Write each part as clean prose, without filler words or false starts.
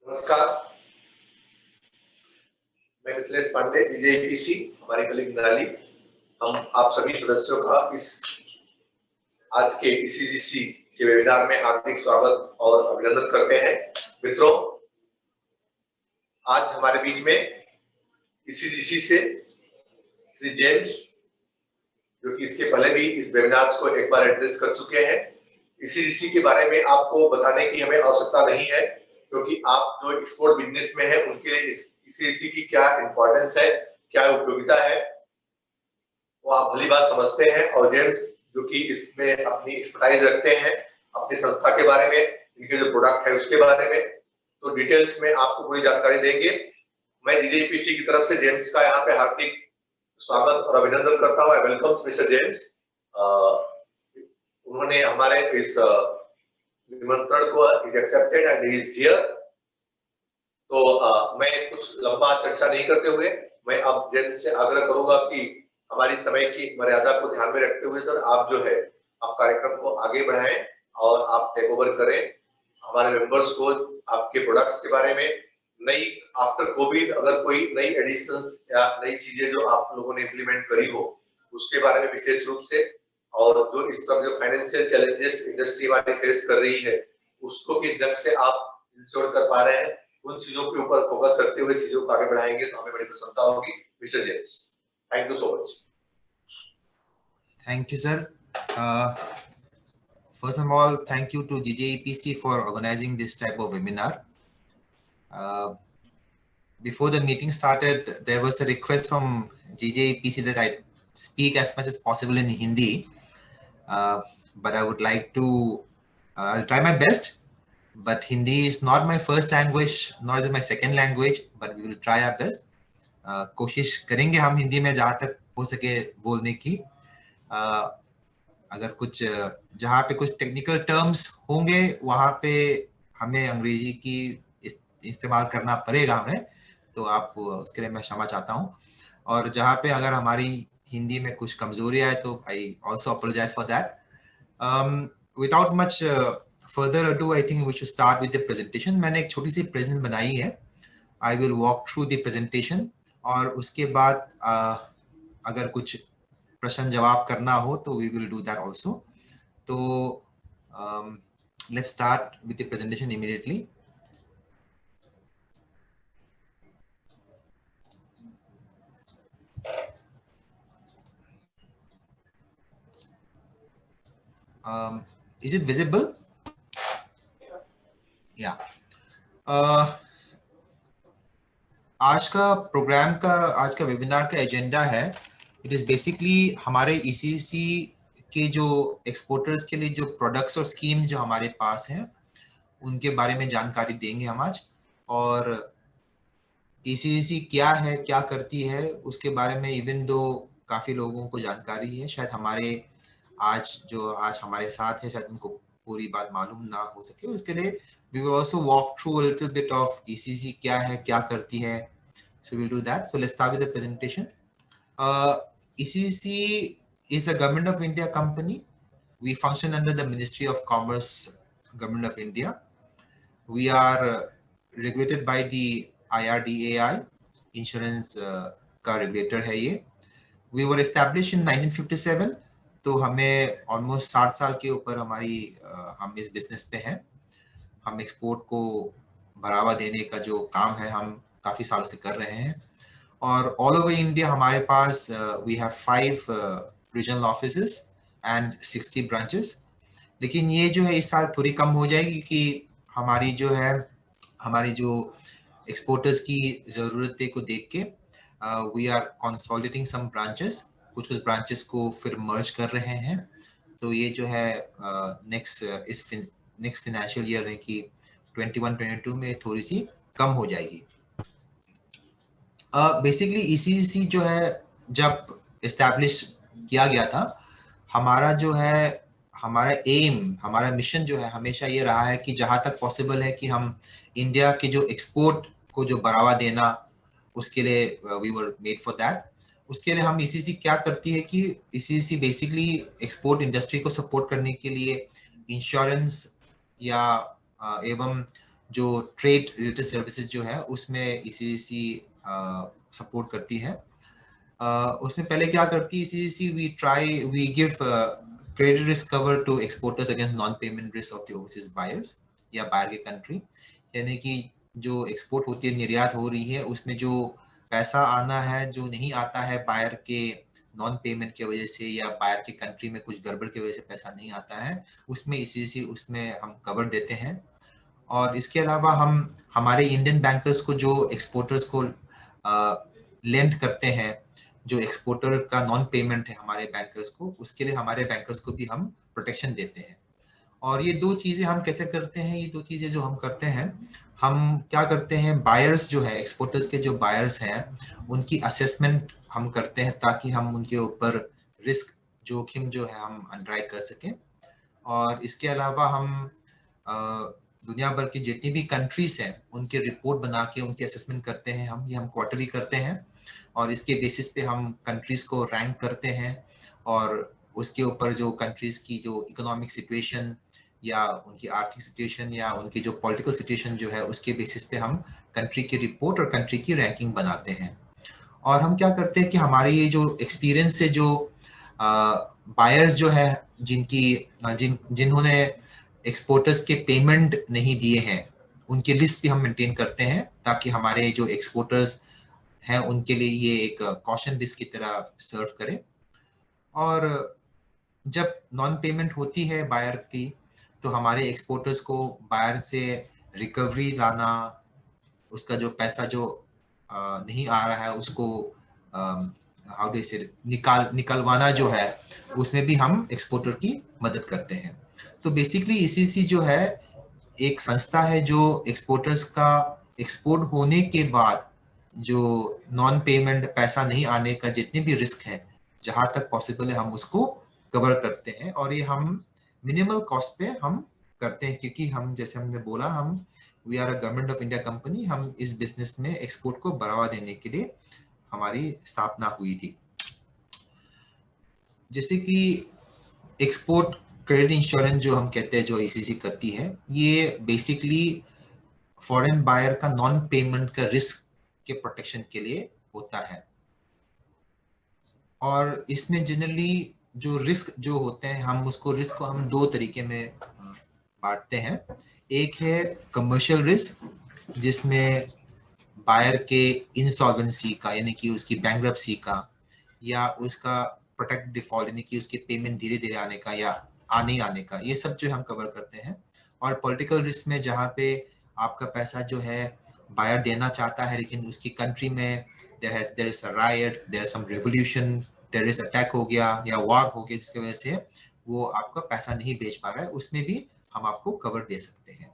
नमस्कार, मैं मिथिलेश पांडे, डीजेपीसी, हमारे कलीग निराली। हम आप सभी सदस्यों का इस आज के ईसीजीसी के वेबिनार में हार्दिक स्वागत और अभिनंदन करते हैं। मित्रों, आज हमारे बीच में ईसीजीसी से श्री जेम्स, जो कि इसके पहले भी इस वेबिनार को एक बार एड्रेस कर चुके हैं। ईसीजीसी के बारे में आपको बताने की हमें आवश्यकता नहीं है, क्योंकि आप जो एक्सपोर्ट बिजनेस में है उनके लिए ईसीजीसी की क्या इंपॉर्टेंस है, क्या उपयोगिता है, वो आप भली बात समझते हैं। और जेम्स, जो कि इसमें अपनी एक्सपर्टाइज रखते हैं, अपनी संस्था के बारे में, इनके जो प्रोडक्ट है उसके बारे में, तो डिटेल्स में आपको पूरी जानकारी देंगे। मैं डीजेपीसी की तरफ से जेम्स का यहाँ पे हार्दिक स्वागत और अभिनंदन करता हूँ। I welcome mister James. उन्होंने हमारे इस निमंत्रण को accepted and he is here. तो मैं कुछ लंबा चर्चा नहीं करते हुए मैं अब जेम्स से आग्रह करूंगा कि हमारी समय की मर्यादा को ध्यान में रखते हुए सर आप जो है आप कार्यक्रम को आगे बढ़ाएं और आप टेक ओवर करें। हमारे मेंबर्स को आपके प्रोडक्ट्स के बारे में, नई आफ्टर कोविड अगर कोई नई एडिशंस या नई चीजें जो आप लोगों ने इम्प्लीमेंट करी हो उसके बारे में विशेष रूप से, और जो इस तरह जो फाइनेंशियल चैलेंजेस इंडस्ट्री वाले फेस कर रही है उसको किस ढंग से आप इंश्योर कर पा रहे हैं, उन चीजों के ऊपर फोकस करते हुए चीजों को आगे बढ़ाएंगे तो हमें बड़ी प्रसन्नता होगी। Mister James, thank you so much. Thank you, sir. First of all, thank you to DJEPC for organizing this type of webinar. Before the meeting started, there was a request from DJEPC that I speak as much as possible in Hindi. But I would like to, I'll try my best. But Hindi is not my first language, nor is it my second language, but we will try our best. कोशिश करेंगे हम हिंदी में जहाँ तक हो सके बोलने की। अगर कुछ जहाँ पे कुछ टेक्निकल टर्म्स होंगे वहाँ पे हमें अंग्रेजी की इस्तेमाल करना पड़ेगा हमें, तो आप उसके लिए मैं क्षमा चाहता हूँ। और जहाँ पे अगर हमारी हिंदी में कुछ कमजोरी आए तो I also apologize for that. Without much further ado I think we should start with the presentation. मैंने एक छोटी सी प्रेजेंट बनाई है, I will walk through the presentation और उसके बाद अगर कुछ प्रश्न जवाब करना हो तो we will do that also. तो let's start with the presentation immediately. Is it visible? Yeah. आज का प्रोग्राम का, आज का वेबिनार का एजेंडा है, इट इज बेसिकली हमारे ईसीसी के जो एक्सपोर्टर्स के लिए जो प्रोडक्ट्स और स्कीम्स जो हमारे पास हैं उनके बारे में जानकारी देंगे हम आज। और ईसीसी क्या है, क्या करती है, उसके बारे में इवन दो काफ़ी लोगों को जानकारी है, शायद हमारे आज हमारे साथ है शायद उनको पूरी बात मालूम ना हो सके। उसके लिए we will also walk through a little bit of ECC क्या है, क्या करती है. So we'll do that. So let's start with the presentation. ECC is a Government of India company. We function under the Ministry of Commerce, Government of India. We are regulated by the IRDAI, insurance का regulator है ये. We were established in 1957. तो हमें almost 60 साल के ऊपर हम इस business पे हैं. हम एक्सपोर्ट को बढ़ावा देने का जो काम है हम काफ़ी सालों से कर रहे हैं और ऑल ओवर इंडिया हमारे पास we have 5 regional offices and 60 branches. लेकिन ये जो है इस साल थोड़ी कम हो जाएगी कि हमारी जो एक्सपोर्टर्स की ज़रूरतें को देख के we are consolidating some branches, कुछ ब्रांचेस को फिर मर्ज कर रहे हैं। तो ये जो है नेक्स्ट फाइनेंशियल ईयर है कि 21-22 में थोड़ी सी कम हो जाएगी। बेसिकली ईसीसी जो है जब एस्टैब्लिश किया गया था, हमारा एम, हमारा मिशन जो है हमेशा ये रहा है कि जहाँ तक पॉसिबल है कि हम इंडिया के जो एक्सपोर्ट को जो बढ़ावा देना, उसके लिए we were made for that. उसके लिए हम ईसीसी क्या करती है कि ईसीसी बेसिकली एक्सपोर्ट इंडस्ट्री को सपोर्ट करने के लिए इंश्योरेंस या एवं जो ट्रेड रिलेटेड सर्विसेज जो है उसमें ECGC सपोर्ट करती है। उसमें पहले क्या करती है ECGC, we give credit risk cover to exporters against non payment risk of the overseas buyers या बाहर के कंट्री, यानी कि जो एक्सपोर्ट होती है, निर्यात हो रही है, उसमें जो पैसा आना है जो नहीं आता है बायर के नॉन पेमेंट की वजह से या बायर की कंट्री में कुछ गड़बड़ की वजह से पैसा नहीं आता है, उसमें ECGC उसमें हम कवर देते हैं। और इसके अलावा हम हमारे इंडियन बैंकर्स को जो एक्सपोर्टर्स को लेंड करते हैं, जो एक्सपोर्टर का नॉन पेमेंट है हमारे बैंकर्स को, उसके लिए हमारे बैंकर्स को भी हम प्रोटेक्शन देते हैं। और ये दो चीजें हम कैसे करते हैं, ये दो चीजें जो हम करते हैं, हम क्या करते हैं, बायर्स जो है, एक्सपोर्टर्स के जो बायर्स हैं, उनकी असेसमेंट हम करते हैं ताकि हम उनके ऊपर रिस्क जोखिम जो है हम अंडरराइट कर सकें। और इसके अलावा हम दुनिया भर की जितनी भी कंट्रीज हैं उनके रिपोर्ट बना के उनकी असेसमेंट करते हैं हम, ये हम क्वार्टरली करते हैं, और इसके बेसिस पे हम कंट्रीज को रैंक करते हैं, और उसके ऊपर जो कंट्रीज की जो इकोनॉमिक सिचुएशन या उनकी आर्थिक सिचुएशन या उनकी जो पॉलिटिकल सिचुएशन जो है, उसके बेसिस पे हम कंट्री की रिपोर्ट और कंट्री की रैंकिंग बनाते हैं। और हम क्या करते हैं कि हमारे ये जो एक्सपीरियंस से जो बायर्स जो है जिन्होंने एक्सपोर्टर्स के पेमेंट नहीं दिए हैं, उनकी लिस्ट भी हम मेंटेन करते हैं ताकि हमारे जो एक्सपोर्टर्स हैं उनके लिए ये एक कॉशन लिस्ट की तरह सर्व करे। और जब नॉन पेमेंट होती है बायर की, तो हमारे एक्सपोर्टर्स को बायर से रिकवरी लाना, उसका जो पैसा जो नहीं आ रहा है उसको हाउ डू से निकलवाना जो है, उसमें भी हम एक्सपोर्टर की मदद करते हैं। तो बेसिकली ECGC जो है एक संस्था है जो एक्सपोर्टर्स का एक्सपोर्ट होने के बाद जो नॉन पेमेंट पैसा नहीं आने का जितने भी रिस्क है, जहां तक पॉसिबल है हम उसको कवर करते हैं। और ये हम मिनिमल कॉस्ट पे हम करते हैं, क्योंकि हम जैसे हमने बोला, हम we are a government of India company, हम इस बिजनेस में एक्सपोर्ट को बढ़ावा देने के लिए हमारी स्थापना हुई थी। जैसे कि एक्सपोर्ट क्रेडिट इंश्योरेंस जो हम कहते हैं, जो ECGC करती है, ये बेसिकली फॉरेन बायर का नॉन पेमेंट का रिस्क के प्रोटेक्शन के लिए होता है। और इसमें जनरली जो रिस्क जो होते हैं, हम उसको रिस्क को हम दो तरीके में बांटते हैं। एक है कमर्शियल रिस्क, जिसमें बायर के इंसॉल्वेंसी का, यानी कि उसकी बैंकरप्सी का, या उसका प्रोटेक्ट डिफॉल्ट यानी कि उसके पेमेंट धीरे धीरे आने का या आने का, ये सब जो हम कवर करते हैं। और पॉलिटिकल रिस्क में जहाँ पे आपका पैसा जो है बायर देना चाहता है, लेकिन उसकी कंट्री में there is a riot, there is some revolution, terrorist attack हो गया या वॉर हो गया, जिसकी वजह से वो आपका पैसा नहीं बेच पा रहा है, उसमें भी हम आपको कवर दे सकते हैं।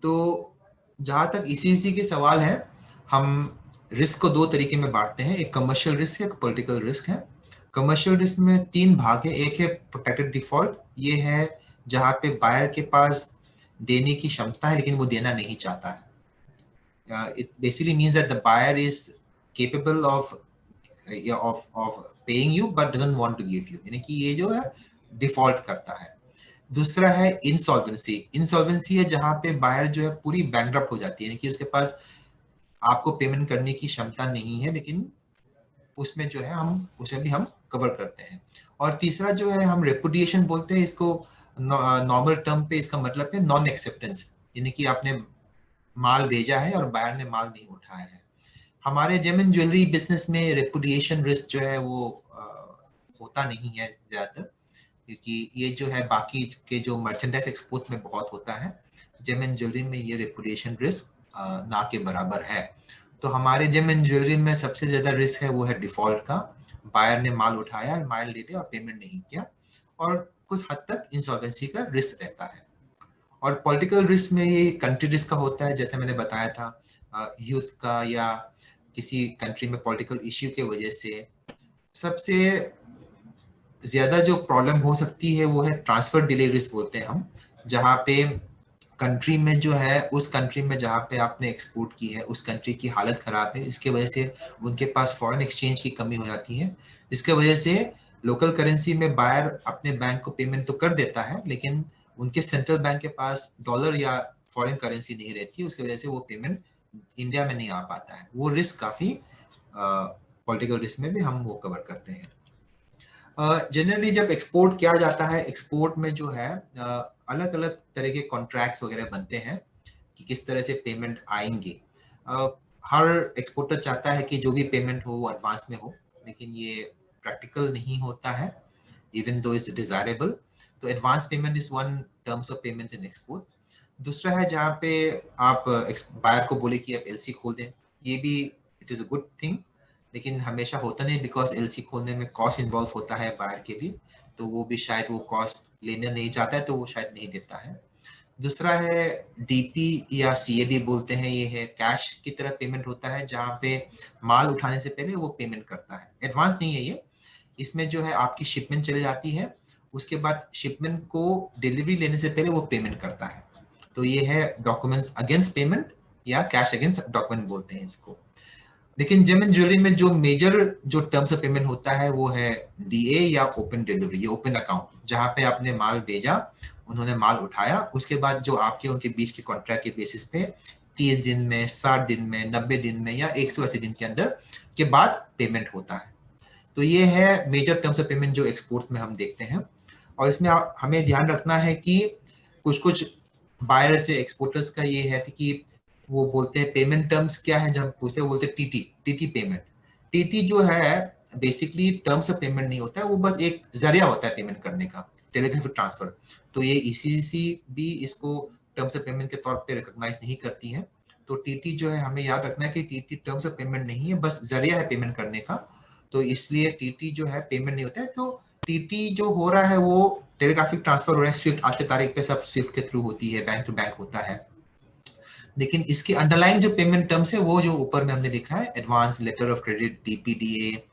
तो जहाँ तक ECGC के सवाल है, हम रिस्क को दो तरीके में बांटते हैं, एक कमर्शियल रिस्क है, एक पॉलिटिकल रिस्क है। कमर्शियल रिस्क में तीन भाग है। एक है प्रोटेक्टेड डिफॉल्ट, ये है जहाँ पे बायर के पास देने की क्षमता है लेकिन वो देना नहीं चाहता है। It basically means that the buyer is capable of paying you but doesn't want to give you, यानी कि ये जो है डिफॉल्ट करता है। दूसरा है इंसॉल्वेंसी। इंसॉल्वेंसी है जहाँ पे बायर जो है पूरी बैंकरप्ट हो जाती है, यानी कि उसके पास आपको पेमेंट करने की क्षमता नहीं है, लेकिन उसमें जो है हम उसे भी हम कवर करते हैं। और तीसरा जो है हम रेपुडिएशन बोलते हैं इसको, नॉर्मल टर्म पे इसका मतलब है नॉन एक्सेप्टेंस, यानी कि आपने माल भेजा है और बायर ने माल नहीं उठाया है। हमारे जेम ज्वेलरी बिजनेस में रेपुडिएशन रिस्क जो है वो होता नहीं है ज्यादातर, क्योंकि ये जो है बाकी के जो मर्चेंडाइज एक्सपोर्ट में बहुत होता है, जेम एंड ज्वेलरी में ये रेपुडिएशन रिस्क ना के बराबर है। तो हमारे जेम एंड ज्वेलरी में सबसे ज्यादा रिस्क है वो है डिफॉल्ट का, बायर ने माल उठाया, माल ले लिया और पेमेंट नहीं किया, और कुछ हद तक इंसॉल्वेंसी का रिस्क रहता है। और पॉलिटिकल रिस्क में ये कंट्री रिस्क का होता है, जैसे मैंने बताया था, यूथ का या किसी कंट्री में पॉलिटिकल इश्यू के वजह से। सबसे ज्यादा जो प्रॉब्लम हो सकती है वो है ट्रांसफर डिले रिस्क बोलते हैं हम, जहाँ पे कंट्री में जो है, उस कंट्री में जहाँ पे आपने एक्सपोर्ट की है, उस कंट्री की हालत खराब है, इसके वजह से उनके पास फॉरेन एक्सचेंज की कमी हो जाती है, इसके वजह से लोकल करेंसी में बायर अपने बैंक को पेमेंट तो कर देता है, लेकिन उनके सेंट्रल बैंक के पास डॉलर या फॉरेन करेंसी नहीं रहती है, उसकी वजह से वो पेमेंट इंडिया में नहीं आ पाता है। वो रिस्क काफ़ी पॉलिटिकल रिस्क में भी हम वो कवर करते हैं। जनरली जब एक्सपोर्ट किया जाता है, एक्सपोर्ट में जो है अलग अलग तरह के कॉन्ट्रैक्ट्स वगैरह बनते हैं कि किस तरह से पेमेंट आएंगे। हर एक्सपोर्टर चाहता है कि जो भी पेमेंट हो वो एडवांस में हो, लेकिन ये प्रैक्टिकल नहीं होता है इवन दो इज डिजायरेबल। तो advance payment is one terms of payments in export. दूसरा है जहाँ पे आप बायर को बोले कि आप एलसी खोल दें, ये भी it is a good thing, लेकिन हमेशा होता नहीं, बिकॉज एलसी खोलने में कॉस्ट इन्वॉल्व होता है बायर के भी, तो वो भी शायद वो कॉस्ट लेना नहीं चाहता है तो वो शायद नहीं देता है। दूसरा है डीपी या सीएडी बोलते हैं, ये है कैश की तरह पेमेंट होता है जहाँ पे माल उठाने से पहले वो पेमेंट करता है। एडवांस नहीं है ये, इसमें जो है आपकी शिपमेंट चली जाती है, उसके बाद शिपमेंट को डिलीवरी लेने से पहले वो पेमेंट करता है। तो ये है डॉक्यूमेंट्स अगेंस्ट पेमेंट या कैश अगेंस्ट डॉक्यूमेंट बोलते हैं इसको। लेकिन जेम ज्वेलरी में जो मेजर जो टर्म्स ऑफ पेमेंट होता है वो है डीए या ओपन डिलीवरी, ये ओपन अकाउंट, जहाँ पे आपने माल भेजा, उन्होंने माल उठाया, उसके बाद जो आपके उनके बीच के कॉन्ट्रैक्ट के बेसिस पे 30 दिन में, 60 दिन में, 90 दिन में या 180 दिन के अंदर के बाद पेमेंट होता है। तो ये है मेजर टर्म्स ऑफ पेमेंट जो एक्सपोर्ट्स में हम देखते हैं। और इसमें हमें ध्यान रखना है कि कुछ बायर से एक्सपोर्टर्स का ये है कि वो बोलते हैं पेमेंट टर्म्स क्या है, जब पूछते हैं बोलते हैं टीटी पेमेंट। टीटी जो है बेसिकली टर्म्स ऑफ पेमेंट नहीं होता है, वो बस एक जरिया होता है पेमेंट करने का, टेलीग्राफिक ट्रांसफर। तो ये ईसीसी भी इसको टर्म्स ऑफ पेमेंट के तौर पे रिकॉग्नाइज नहीं करती है। तो टीटी जो है हमें याद रखना है कि टीटी टर्म्स ऑफ पेमेंट नहीं है, बस जरिया है पेमेंट करने का। तो इसलिए टीटी जो है पेमेंट नहीं होता है। तो टीटी जो हो रहा है वो टेलीग्राफिक ट्रांसफर हो रहा है, स्विफ्ट आज के तारीख पे सब स्विफ्ट के थ्रू होती है, बैंक टू बैंक होता है। लेकिन इसके अंडरलाइन जो पेमेंट टर्म्स है वो जो ऊपर में हमने लिखा है, advance, letter of credit, DPDA,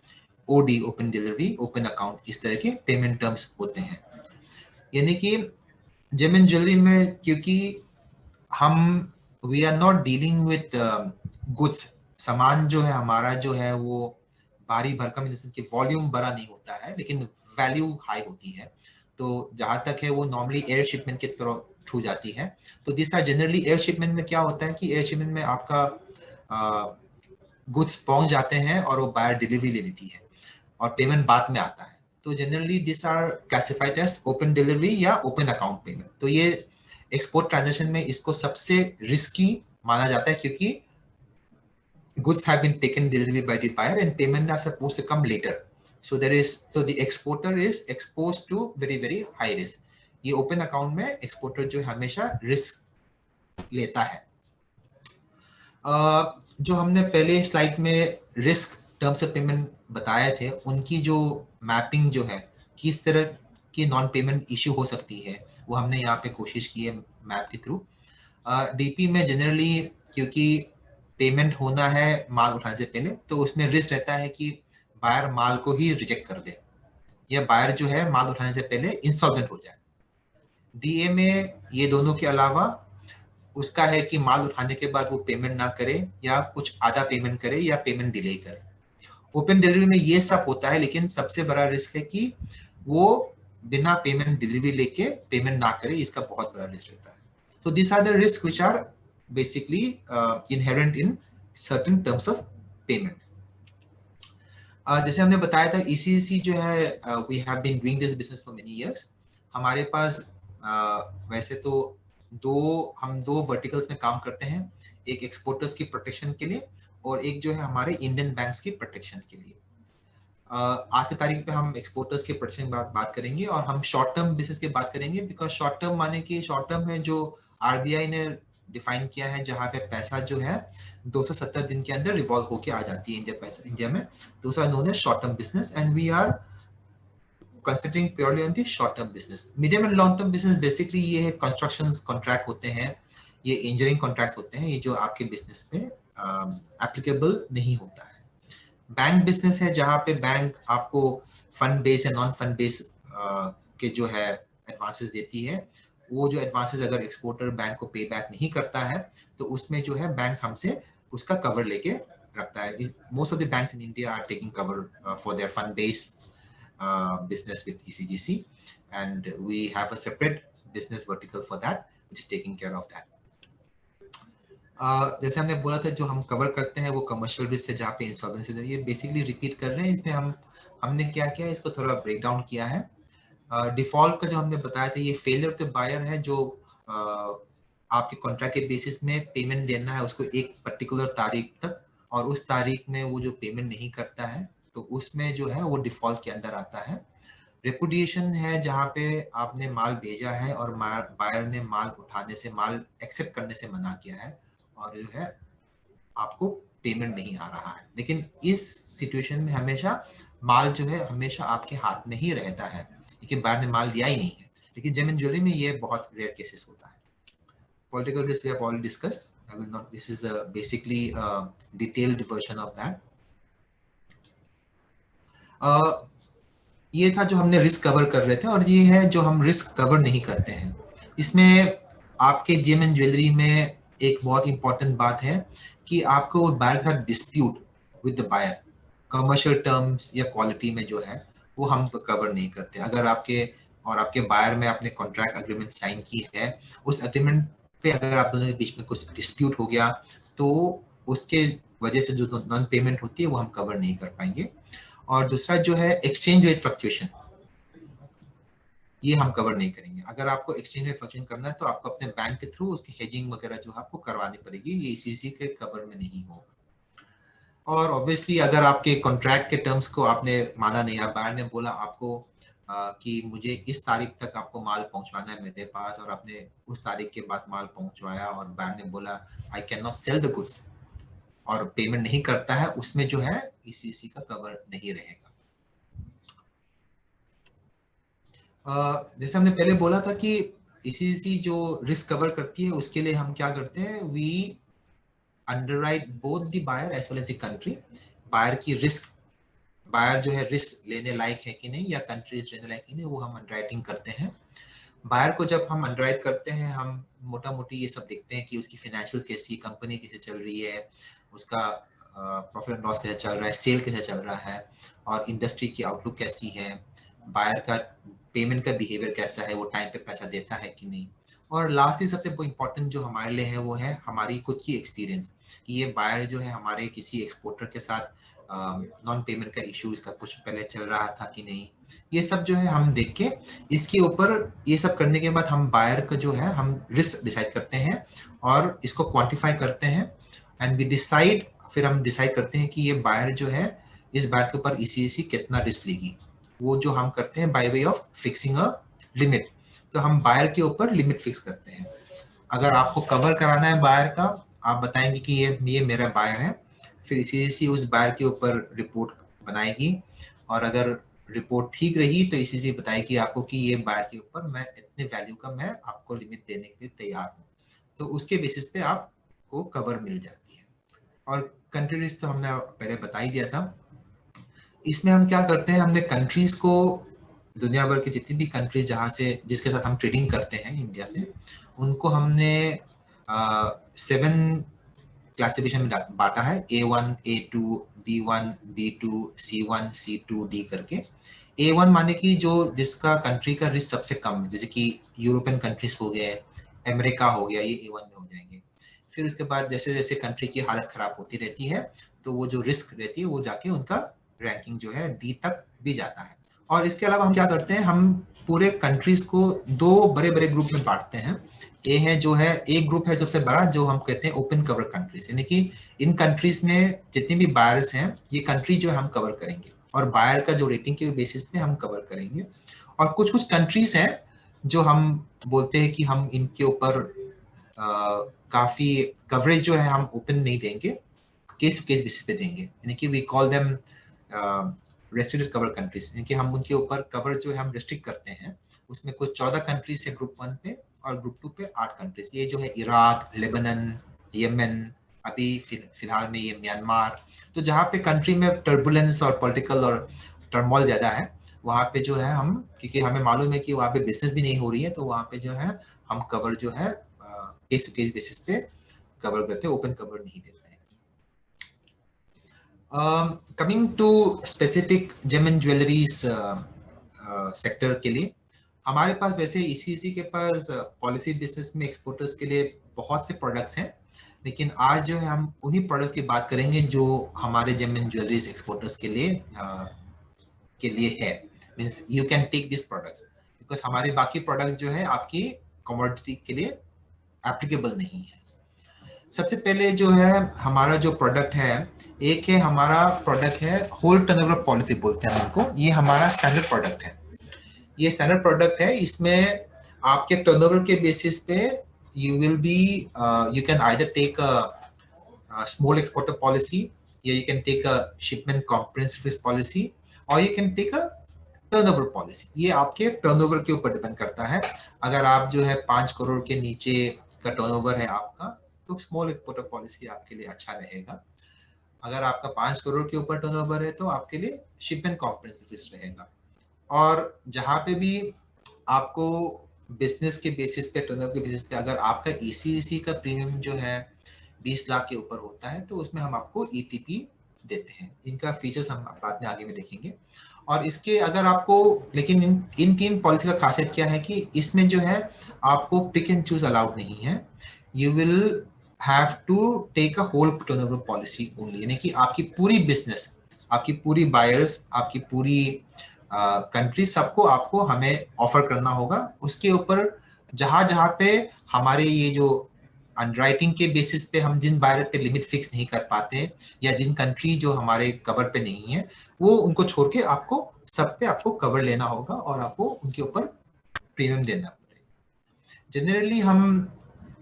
OD, open delivery, open account, इस तरह के पेमेंट टर्म्स होते हैं। यानी कि जेम एंड ज्वेलरी में क्योंकि हम we are not dealing with goods, सामान जो है हमारा जो है वो भारी भरकम इन की वॉल्यूम बड़ा नहीं होता है, लेकिन वैल्यू हाई होती है। तो जहां तक है वो नॉर्मली एयर शिपमेंट के थ्रू जाती है। तो this are generally air shipment में क्या होता है कि एयर शिपमेंट में आपका गुड्स पहुंच जाते हैं और वो बायर डिलीवरी ले लेती है और पेमेंट बाद में आता है। तो generally this are classified as open delivery या ओपन अकाउंट पेमेंट। तो ये एक्सपोर्ट ट्रांजैक्शन में इसको सबसे रिस्की माना जाता है क्योंकि goods have been taken delivery by the buyer and payment are supposed to come later. So the exporter is exposed to very high risk. ये ओपन अकाउंट में एक्सपोर्टर जो हमेशा रिस्क लेता है। जो हमने पहले स्लाइड में रिस्क टर्म्स ऑफ पेमेंट बताए थे, उनकी जो मैपिंग जो है किस तरह की नॉन पेमेंट इश्यू हो सकती है वो हमने यहाँ पे कोशिश की है मैप के थ्रू। डीपी में जनरली क्योंकि पेमेंट होना है माल उठाने से पहले, तो उसमें रिस्क रहता है कि बायर माल को ही रिजेक्ट कर दे या बायर जो है माल उठाने से पहले इंसॉल्वेंट हो जाए। डीए में ये दोनों के अलावा उसका है कि माल उठाने के बाद वो पेमेंट ना करे या कुछ आधा पेमेंट करे या पेमेंट डिले करे। ओपन डिलीवरी में ये सब होता है, लेकिन सबसे बड़ा रिस्क है कि वो बिना पेमेंट डिलीवरी लेके पेमेंट ना करे, इसका बहुत बड़ा रिस्क रहता है। तो this are the risk which are basically inherent in certain terms of payment. जैसे हमने बताया था ECC जो है we have been doing this business for many years. हमारे पास वैसे तो हम दो वर्टिकल्स में काम करते हैं, एक एक्सपोर्टर्स की प्रोटेक्शन के लिए और एक जो है हमारे इंडियन बैंक्स की प्रोटेक्शन के लिए। आज की तारीख पे हम एक्सपोर्टर्स के प्रोटेक्शन की बात करेंगे और हम शॉर्ट टर्म बिजनेस की बात करेंगे, बिकॉज शॉर्ट टर्म माने कि शॉर्ट टर्म है जो RBI ने डिफाइन किया है, जहां पे पैसा जो है 270 दिन के अंदर रिवॉल्व होके आ जाती है इंडिया में। Those are known as short term business and we are considering purely on the short term business. Medium and long term business basically ये है कंस्ट्रक्शन कॉन्ट्रैक्ट होते हैं, ये इंजीनियरिंग कॉन्ट्रैक्ट्स होते हैं, ये जो आपके बिजनेस पे एप्लीकेबल नहीं होता है। बैंक बिजनेस है जहां पे बैंक आपको फंड बेस या नॉन फंड बेस के जो है एडवांसेस देती है। वो जो एडवांसेस अगर एक्सपोर्टर बैंक को पे बैक नहीं करता है तो उसमें जो है बैंक हमसे उसका कवर लेके रखता है। Most of the banks in India are taking cover for their fund base business with ECGC, and we have a separate business vertical for that which is taking care of that. जैसे हमने बोला था, जो हम cover करते हैं वो commercial risk है, जहाँ पे इंसॉल्वेंसी, ये बेसिकली रिपीट कर रहे हैं। इसमें हमने क्या किया है, इसको थोड़ा ब्रेक डाउन किया है। डिफॉल्ट का जो हमने बताया था, ये फेलियर ऑफ द बायर है, जो आपके कॉन्ट्रैक्ट के बेसिस में पेमेंट देना है उसको एक पर्टिकुलर तारीख तक, और उस तारीख में वो जो पेमेंट नहीं करता है तो उसमें जो है वो डिफॉल्ट के अंदर आता है। रेपुडिएशन है, जहाँ पे आपने माल भेजा है और बायर ने माल उठाने से, माल एक्सेप्ट करने से मना किया है, और जो है आपको पेमेंट नहीं आ रहा है। लेकिन इस सिचुएशन में हमेशा माल जो है हमेशा आपके हाथ में ही रहता है, क्योंकि बायर ने माल लिया ही नहीं है। लेकिन जेम एंड ज्वेलरी में ये बहुत रेयर केसेस होता है। Political risk we have already discussed. I will not. This is basically a detailed version of that. ये था जो हमने रिस्क कवर कर रहे थे, और ये है जो हम रिस्क कवर नहीं करते हैं। इसमें आपके जेम एंड ज्वेलरी में एक बहुत इंपॉर्टेंट बात है कि आपको वो बायर के साथ dispute with the buyer, commercial terms या क्वालिटी में जो है वो हम कवर नहीं करते। अगर आपके बायर में आपने कॉन्ट्रैक्ट एग्रीमेंट साइन की है, उस एग्रीमेंट पे अगर आप दोनों के बीच में कुछ डिस्प्यूट हो गया तो उसके वजह से जो नॉन पेमेंट होती है वो हम कवर नहीं कर पाएंगे। और दूसरा जो है एक्सचेंज रेट फ्लक्चुएशन, ये हम कवर नहीं करेंगे। अगर आपको एक्सचेंज रेट फ्लक्चुएशन करना है तो आपको अपने बैंक के थ्रू उसकी हेजिंग वगैरह जो है आपको करवानी पड़ेगी, ये इसी के कवर में नहीं होगा। और ऑब्वियसली अगर आपके कॉन्ट्रैक्ट के टर्म्स को आपने माना नहीं, आप बायर ने बोला आपको कि मुझे इस तारीख तक आपको माल पहुंचवाना है मेरे पास, और आपने उस तारीख के बाद माल पहुंचवाया, और बायर ने बोला I can not sell the goods, और पेमेंट नहीं करता है, उसमें जो है ईसीसी का कवर नहीं रहेगा। जैसे हमने पहले बोला था कि ईसीसी जो रिस्क कवर करती है उसके लिए हम क्या करते हैं, we underwrite both the buyer as well as the country. Buyer की रिस्क, बायर जो है रिस्क लेने लायक है कि नहीं, या कंट्री लेने लायक कि नहीं, वो हम अंडरराइटिंग करते हैं। बायर को जब हम अंडरराइट करते हैं, हम मोटा मोटी ये सब देखते हैं कि उसकी फाइनेंशियल कैसी, कंपनी कैसे चल रही है, उसका प्रॉफिट एंड लॉस कैसे चल रहा है, सेल कैसे चल रहा है, और इंडस्ट्री की आउटलुक कैसी है, बायर का पेमेंट का बिहेवियर कैसा है, वो टाइम पे पैसा देता है कि नहीं। और लास्टली सबसे इम्पोर्टेंट जो हमारे लिए है वो है हमारी खुद की एक्सपीरियंस, कि ये बायर जो है हमारे किसी एक्सपोर्टर के साथ नॉन पेमेंट का इशू इसका कुछ पहले चल रहा था कि नहीं, ये सब जो है हम देख के, इसके ऊपर ये सब करने के बाद हम बायर का जो है हम रिस्क डिसाइड करते हैं और इसको क्वांटिफाई करते हैं, एंड वी डिसाइड, फिर हम डिसाइड करते हैं कि ये बायर जो है इस बात के ऊपर ईसीसी कितना रिस्क लेगी। वो जो हम करते हैं by way of fixing a limit, तो हम बायर के ऊपर लिमिट फिक्स करते हैं। अगर आपको कवर कराना है बायर का, आप बताएंगे कि ये मेरा बायर है, फिर ईसीसी उस बायर के ऊपर रिपोर्ट बनाएगी, और अगर रिपोर्ट ठीक रही तो ईसीसी बताएगी आपको कि ये बायर के ऊपर मैं इतने वैल्यू का मैं आपको लिमिट देने के लिए तैयार हूँ, तो उसके बेसिस पे आपको कवर मिल जाती है। और कंट्री रिस्क तो हमने पहले बता ही दिया था। इसमें हम क्या करते हैं, हमने कंट्रीज को, दुनिया भर की जितनी भी कंट्रीज जहाँ से जिसके साथ हम ट्रेडिंग करते हैं इंडिया से, उनको हमने 7 क्लासिफिकेशन में बांटा है, A1, A2, B1, B2, C1, C2, D करके। A1 माने कि जो जिसका कंट्री का रिस्क सबसे कम है, जैसे कि यूरोपियन कंट्रीज हो गए, अमेरिका हो गया, ये A1 में हो जाएंगे। फिर उसके बाद जैसे जैसे कंट्री की हालत खराब होती रहती है तो वो जो रिस्क रहती है वो जाके उनका रैंकिंग जो है D तक भी जाता है। और इसके अलावा हम क्या करते हैं, हम पूरे कंट्रीज को 2 बड़े बड़े ग्रुप में बांटते हैं। ए है जो है, एक ग्रुप है सबसे बड़ा जो हम कहते हैं ओपन कवर कंट्रीज, यानी कि इन कंट्रीज में जितने भी बायर्स हैं ये कंट्री जो है हम कवर करेंगे, और बायर का जो रेटिंग के बेसिस पे हम कवर करेंगे। और कुछ कुछ कंट्रीज हैं जो हम बोलते हैं कि हम इनके ऊपर काफी कवरेज जो है हम ओपन नहीं देंगे, केस टू केस बेसिस पे देंगे, यानी कि we call them restricted cover countries, यानी कि हम उनके ऊपर कवर जो है हम रेस्ट्रिक्ट करते हैं। उसमें कुछ 14 कंट्रीज है ग्रुप 1 पे, और ग्रुप 2 पे 8 कंट्रीज, ये जो है इराक, लेबनान, यमन, अभी फिलहाल में ये म्यांमार। तो जहाँ पे कंट्री में टर्बुलेंस और पॉलिटिकल और टर्मोल ज्यादा है, वहाँ पे जो है हम, क्योंकि हमें मालूम है कि वहाँ पे बिजनेस भी नहीं हो रही है, तो वहाँ पे जो है हम कवर जो है केस टू केस बेसिस पे कवर करते हैं, ओपन कवर नहीं देते हैं। Coming to specific gem and jewelleries sector के लिए, हमारे पास वैसे ईसीसी के पास पॉलिसी बिजनेस में एक्सपोर्टर्स के लिए बहुत से प्रोडक्ट्स हैं, लेकिन आज जो है हम उन्हीं प्रोडक्ट्स की बात करेंगे जो हमारे जेमिन ज्वेलरीज एक्सपोर्टर्स के लिए है। Means you can take this products, because हमारे बाकी प्रोडक्ट जो है आपकी कमोडिटी के लिए एप्लीकेबल नहीं है। सबसे पहले जो है हमारा जो प्रोडक्ट है, एक है हमारा प्रोडक्ट है होल टर्नओवर पॉलिसी बोलते हैं इसको। ये हमारा स्टैंडर्ड प्रोडक्ट है। ये स्टैंडर्ड प्रोडक्ट है। इसमें आपके टर्नओवर के बेसिस पे you will be you can either take a small exporter policy, या you can take a shipment comprehensive risk policy, और you can take a turnover policy. ये आपके टर्नओवर के ऊपर डिपेंड करता है। अगर आप जो है 5 करोड़ के नीचे का टर्नओवर है आपका, तो स्मॉल एक्सपोर्टर पॉलिसी आपके लिए अच्छा रहेगा। अगर आपका 5 करोड़ के ऊपर टर्नओवर है तो आपके लिए शिपमेंट कॉम्प्रिहेंसिव रिस्क रहेगा। और जहां पे भी आपको बिजनेस के बेसिस पे, टर्नओवर के बेसिस पे अगर आपका ईसीसी का प्रीमियम जो है 20 लाख के ऊपर होता है, तो उसमें हम आपको ईटीपी देते हैं। इनका फीचर्स हम बाद में आगे में देखेंगे। और इसके अगर आपको, लेकिन इन 3 पॉलिसी का खासियत क्या है कि इसमें जो है आपको पिक एंड चूज अलाउड नहीं है। You will have to take a whole turnover policy only, यानी कि आपकी पूरी बिजनेस, आपकी पूरी बायर्स, आपकी पूरी कंट्री, सबको आपको हमें ऑफर करना होगा। उसके ऊपर जहां जहां पे हमारे ये जो अंडरराइटिंग के बेसिस पे हम जिन बायर पे लिमिट फिक्स नहीं कर पाते, या जिन कंट्री जो हमारे कवर पे नहीं है, वो उनको छोड़ के आपको सब पे आपको कवर लेना होगा और आपको उनके ऊपर प्रीमियम देना पड़ेगा। जनरली हम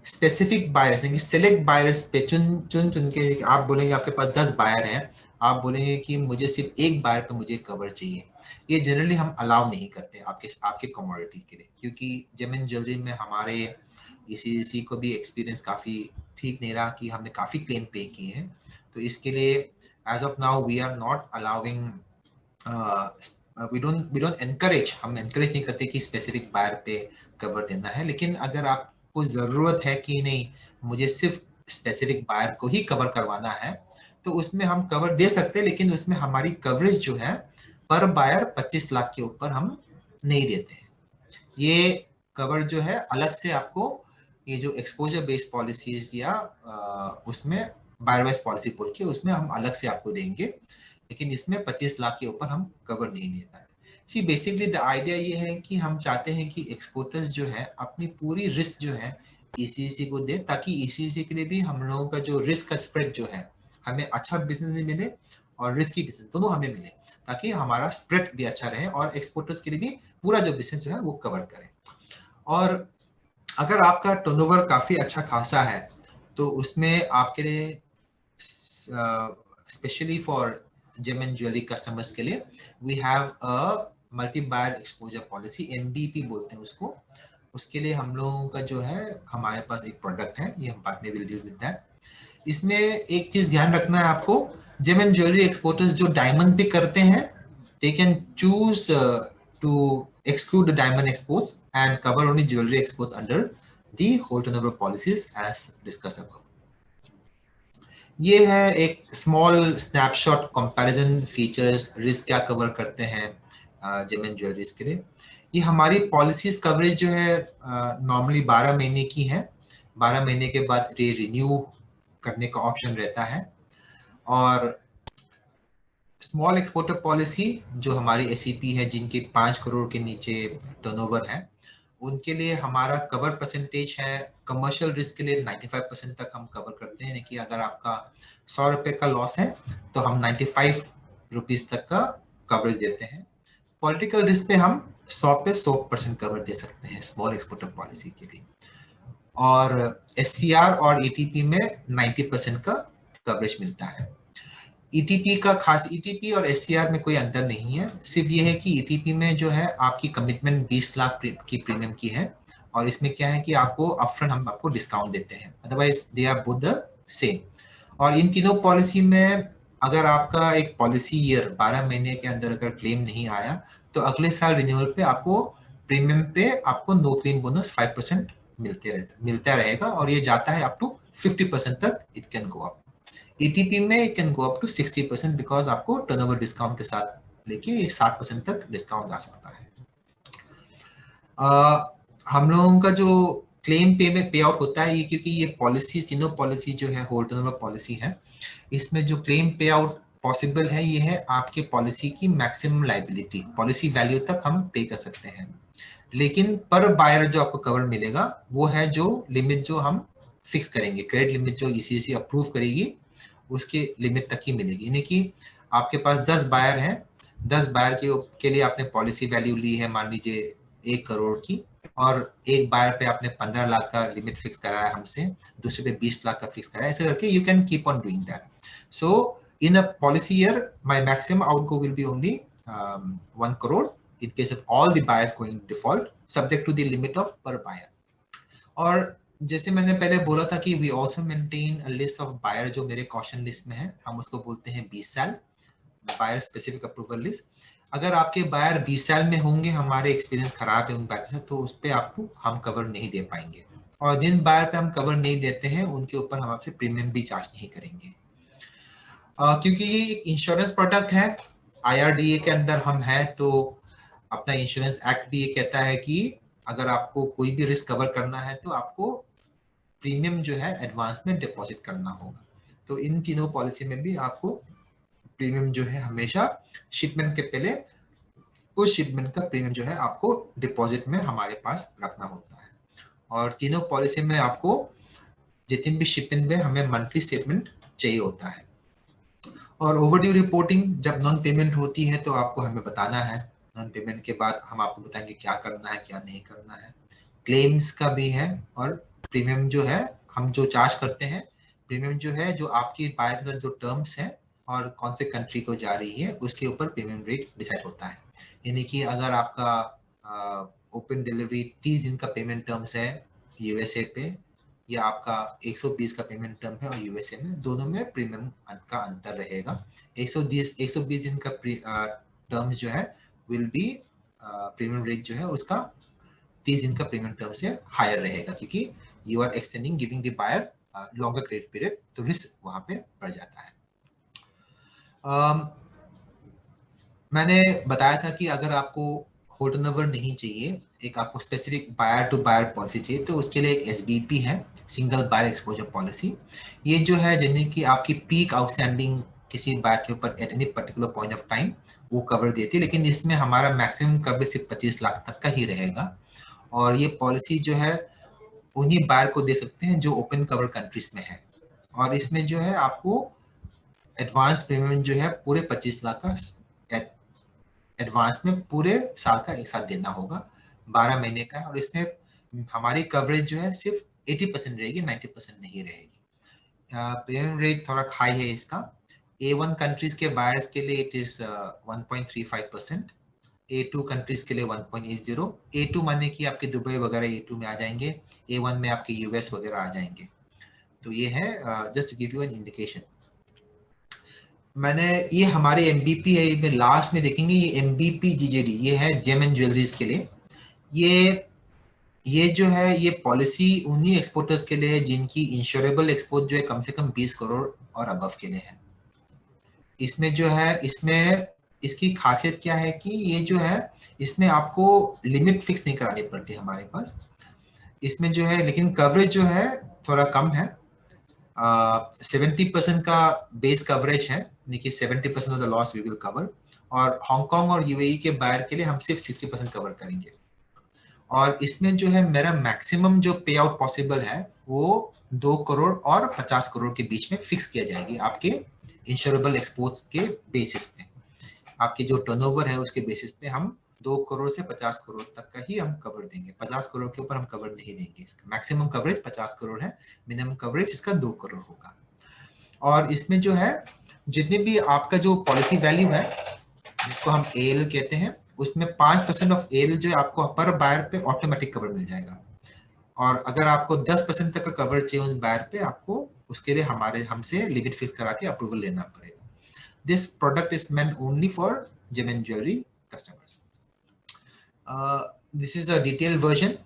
स्पेसिफिक बायर्स, सेलेक्ट बायर्स पे चुन के, आप बोलेंगे आपके पास 10 बायर हैं, आप बोलेंगे कि मुझे सिर्फ एक बायर पे मुझे कवर चाहिए, ये जनरली हम अलाउ नहीं करते आपके कमोडिटी के लिए, क्योंकि जेमिन ज्वेलरी में हमारे ईसीसी को भी एक्सपीरियंस काफ़ी ठीक नहीं रहा कि हमने काफ़ी क्लेम पे किए हैं। तो इसके लिए as of now we are not allowing, we don't encourage, हम एनकरेज नहीं करते कि स्पेसिफिक बायर पे कवर देना है। लेकिन अगर आपको ज़रूरत है कि नहीं मुझे सिर्फ स्पेसिफिक बायर को ही कवर करवाना है, तो उसमें हम कवर दे सकते हैं, लेकिन उसमें हमारी कवरेज जो है पर बायर 25 लाख के ऊपर हम नहीं देते हैं। ये कवर जो है अलग से आपको, ये जो एक्सपोजर बेस्ड पॉलिसीज या उसमें बायर वाइज पॉलिसी बोल के उसमें हम अलग से आपको देंगे, लेकिन इसमें 25 लाख के ऊपर हम कवर नहीं देता है। सी बेसिकली द आइडिया ये है कि हम चाहते हैं कि एक्सपोर्टर्स जो है अपनी पूरी रिस्क जो है ईसीसी को दे, ताकि ईसीसी के लिए भी हम लोगों का जो रिस्क का स्प्रेड जो है, हमें अच्छा बिजनेस भी मिले और रिस्की बिजनेस दोनों हमें मिले, ताकि हमारा स्प्रेड भी अच्छा रहे और एक्सपोर्टर्स के लिए भी पूरा जो बिजनेस जो है वो कवर करें। और अगर आपका टर्नओवर काफी अच्छा खासा है, तो उसमें आपके लिए specially for gem and jewellery customers के लिए we have a multi buyer exposure policy, MBP बोलते हैं उसको। उसके लिए हम लोगों का जो है हमारे पास एक प्रोडक्ट है, ये हम बाद में विल डील विद दैट। इसमें एक चीज ध्यान रखना है आपको, जेमिन ज्वेलरी एक्सपोर्टर्स जो डायमंड पे करते हैं, they can choose to exclude the diamond exports and cover only jewelry exports under the whole turnover policies as discussed above. ये है एक small snapshot comparison features, risk क्या कवर करते हैं जेमिन ज्वेलरीज के लिए। ये हमारी पॉलिसीज कवरेज जो है नॉर्मली 12 महीने की है। 12 महीने के बाद ये रिन्यू करने का ऑप्शन रहता है। और स्मॉल एक्सपोर्टर पॉलिसी जो हमारी एसईपी है, जिनके 5 करोड़ के नीचे टर्नओवर है, उनके लिए हमारा कवर परसेंटेज है, कमर्शियल रिस्क के लिए 95% तक हम कवर करते हैं। कि अगर आपका 100 रुपए का लॉस है तो हम 95 रुपीज तक का कवरेज देते हैं। पॉलिटिकल रिस्क पे हम 100 पे 100% कवर दे सकते हैं स्मॉल एक्सपोर्टर पॉलिसी के लिए। और एससीआर और ईटीपी में 90% का कवरेज मिलता है। ईटीपी का खास, ईटीपी और एससीआर में कोई अंतर नहीं है, सिर्फ ये है कि ईटीपी में जो है आपकी कमिटमेंट 20 लाख की प्रीमियम की है, और इसमें क्या है कि आपको अपफ्रंट हम आपको डिस्काउंट देते हैं, otherwise they are both the same. और इन तीनों पॉलिसी में अगर आपका एक पॉलिसी ईयर 12 महीने के अंदर अगर क्लेम नहीं आया, तो अगले साल रिन्यूअल पे आपको प्रीमियम पे आपको नो क्लेम बोनस 5% मिलता रहेगा, और ये जाता है अप टू 50% तक it can go up. ETP में it can go up to 60% because आपको टर्नओवर डिस्काउंट के साथ लेके 7% तक डिस्काउंट आ सकता है। हम लोगों का जो क्लेम पे आउट होता है ये, क्योंकि ये पॉलिसी, तीनों पॉलिसी जो है होल टर्नओवर पॉलिसी है, इसमें जो क्लेम पे आउट पॉसिबल है ये है आपके पॉलिसी की मैक्सिमम लायबिलिटी, पॉलिसी वैल्यू तक हम पे कर सकते हैं। लेकिन पर बायर जो आपको कवर मिलेगा वो है जो लिमिट जो हम फिक्स करेंगे, क्रेडिट लिमिट जो ईसीसी अप्रूव करेगी उसके लिमिट तक ही मिलेगी। यानी कि आपके पास 10 बायर हैं, 10 बायर के लिए आपने पॉलिसी वैल्यू ली है मान लीजिए 1 करोड़ की, और एक बायर पे आपने 15 लाख का लिमिट फिक्स करा है हमसे, दूसरे पे 20 लाख का फिक्स करा है, ऐसे करके you can keep on doing that. So in a policy year my maximum outgo will be only 1 crore in case of all the buyers going default subject to the limit of per buyer। और जैसे मैंने पहले बोला था कि we also maintain a list of buyer जो मेरे caution list में है, हम उसको बोलते हैं 20 साल बायर स्पेसिफिक अप्रूवल लिस्ट। अगर आपके बायर 20 साल में होंगे, हमारे एक्सपीरियंस खराब है उन बायर के साथ, तो उस पर आपको हम कवर नहीं दे पाएंगे, और जिन बायर पे हम कवर नहीं देते हैं उनके ऊपर हम आपसे प्रीमियम भी चार्ज नहीं करेंगे। क्योंकि ये एक इंश्योरेंस प्रोडक्ट है, IRDA के अंदर हम हैं, तो अपना इंश्योरेंस एक्ट भी ये कहता है कि अगर आपको कोई भी रिस्क कवर करना है तो आपको प्रीमियम जो है एडवांस में डिपॉजिट करना होगा। तो इन तीनों पॉलिसी में भी आपको प्रीमियम जो है हमेशा शिपमेंट के पहले उस शिपमेंट का प्रीमियम जो है आपको डिपॉजिट में हमारे पास रखना होता है। और तीनों पॉलिसी में आपको जितनी भी शिपमेंट में हमें मंथली स्टेटमेंट चाहिए होता है। और ओवरड्यू रिपोर्टिंग जब नॉन पेमेंट होती है तो आपको हमें बताना है, नॉन पेमेंट के बाद हम आपको बताएंगे क्या करना है क्या नहीं करना है। क्लेम्स का भी है, और प्रीमियम जो है हम जो चार्ज करते हैं, प्रीमियम जो है जो आपकी बायर के साथ जो टर्म्स है और कौन से कंट्री को जा रही है उसके ऊपर प्रीमियम रेट डिसाइड होता है। यानी कि अगर आपका ओपन डिलीवरी 30 दिन का पेमेंट टर्म्स है यूएसए पे, या आपका 120 का पेमेंट टर्म है और यूएसए में, दोनों में प्रीमियम का अंतर रहेगा। 120 दिन का टर्म्स जो है विल बी प्रीमियम रेट जो है उसका 30 दिन का प्रीमियम टर्म से हायर रहेगा, क्योंकि you are extending giving the buyer longer credit period, तो रिस्क वहां पे बढ़ जाता है। मैंने बताया था कि अगर आपको होल टर्नओवर नहीं चाहिए, एक आपको specific buyer to buyer policy चाहिए, तो उसके लिए एक SBP है, सिंगल बायर एक्सपोजर पॉलिसी। ये जो है यानी कि आपकी पीक आउटस्टैंडिंग किसी बायर के ऊपर at any particular point of time वो कवर देती है, लेकिन इसमें हमारा मैक्सिमम कवरेज सिर्फ 25 लाख तक का ही रहेगा। और ये पॉलिसी जो है उन्हीं बायर को दे सकते हैं जो ओपन कवर कंट्रीज में है। और इसमें जो है आपको एडवांस प्रीमियम जो है पूरे 25 लाख का एडवांस में पूरे साल का एक साथ देना होगा, 12 महीने का है। और इसमें हमारी कवरेज जो है सिर्फ 80% रहेगी, 90% नहीं रहेगी। प्रीमियम रेट थोड़ा हाई है इसका। A1 कंट्रीज के बायर्स के लिए इट इज 1.35%, A2 कंट्रीज के लिए 1.80, A2 माने कि आपके दुबई वगैरह A2 में आ जाएंगे, A1 में आपके US वगैरह आ जाएंगे। तो ये है just give you an indication. मैंने ये हमारे MVP है, ये लास्ट में देखेंगे, ये MVP GJD ये है जेम एंड ज्वेलरीज के लिए। ये जो है ये पॉलिसी उन्हीं एक्सपोर्टर्स के लिए है जिनकी इंश्योरेबल एक्सपोर्ट जो है कम से कम 20 करोड़ और अबव के लिए है। इसमें जो है इसमें इसकी खासियत क्या है कि ये जो है इसमें आपको लिमिट फिक्स नहीं करानी पड़ती हमारे पास इसमें जो है, लेकिन कवरेज जो है थोड़ा कम है। 70% का बेस कवरेज है, देखिए 70% of the loss we will cover. और हांगकांग और UAE के बायर के लिए हम सिर्फ 60% कवर करेंगे। और इसमें जो है मेरा मैक्सिमम जो पे आउट पॉसिबल है वो 2 करोड़ और 50 करोड़ के बीच में फिक्स किया जाएगी आपके इंश्योरेबल एक्सपोर्ट्स के बेसिस पे। आपकी जो टर्नओवर है उसके बेसिस पे हम 2 करोड़ से 50 करोड़ तक का ही हम कवर देंगे, 50 करोड़ के ऊपर हम कवर नहीं देंगे। इसका मैक्सिमम कवरेज 50 करोड़ है, मिनिमम कवरेज इसका 2 करोड़ होगा। और इसमें जो है जितने भी आपका जो पॉलिसी वैल्यू है जिसको हम AL कहते हैं, उसमें 5% ऑफ AL जो है आपको पर बायर पे ऑटोमेटिक कवर मिल जाएगा। और अगर आपको 10% तक का कवर चाहिए उस बायर पे, आपको उसके लिए हमसे लिमिट फिक्स करा के अप्रूवल लेना पड़ेगा। This product is meant only for gem and jewelry customers. This is a detailed version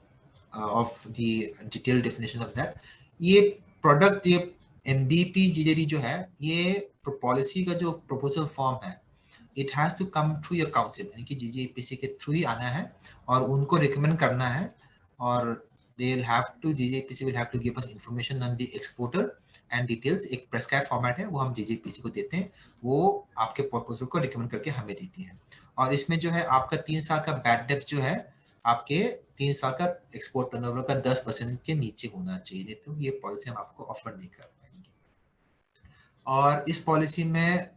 of the detailed definition of that. ये product ये MVP GJD जो है ये पॉलिसी का जो proposal form है, it has to come through your council, यानी कि GJPC के थ्रू ही आना है और उनको रिकमेंड करना है। और GJPC will have to give us information on the exporter and details. एक prescribed format है, वो हम GJPC को देते हैं, वो आपके proposal को recommend करके हमें देती है। और इसमें जो है आपका 3 साल का bad debt जो है आपके 3 साल का एक्सपोर्ट टर्नओवर का 10% के नीचे होना चाहिए, नहीं तो ये पॉलिसी हम आपको ऑफर नहीं कर पाएंगे। और इस पॉलिसी में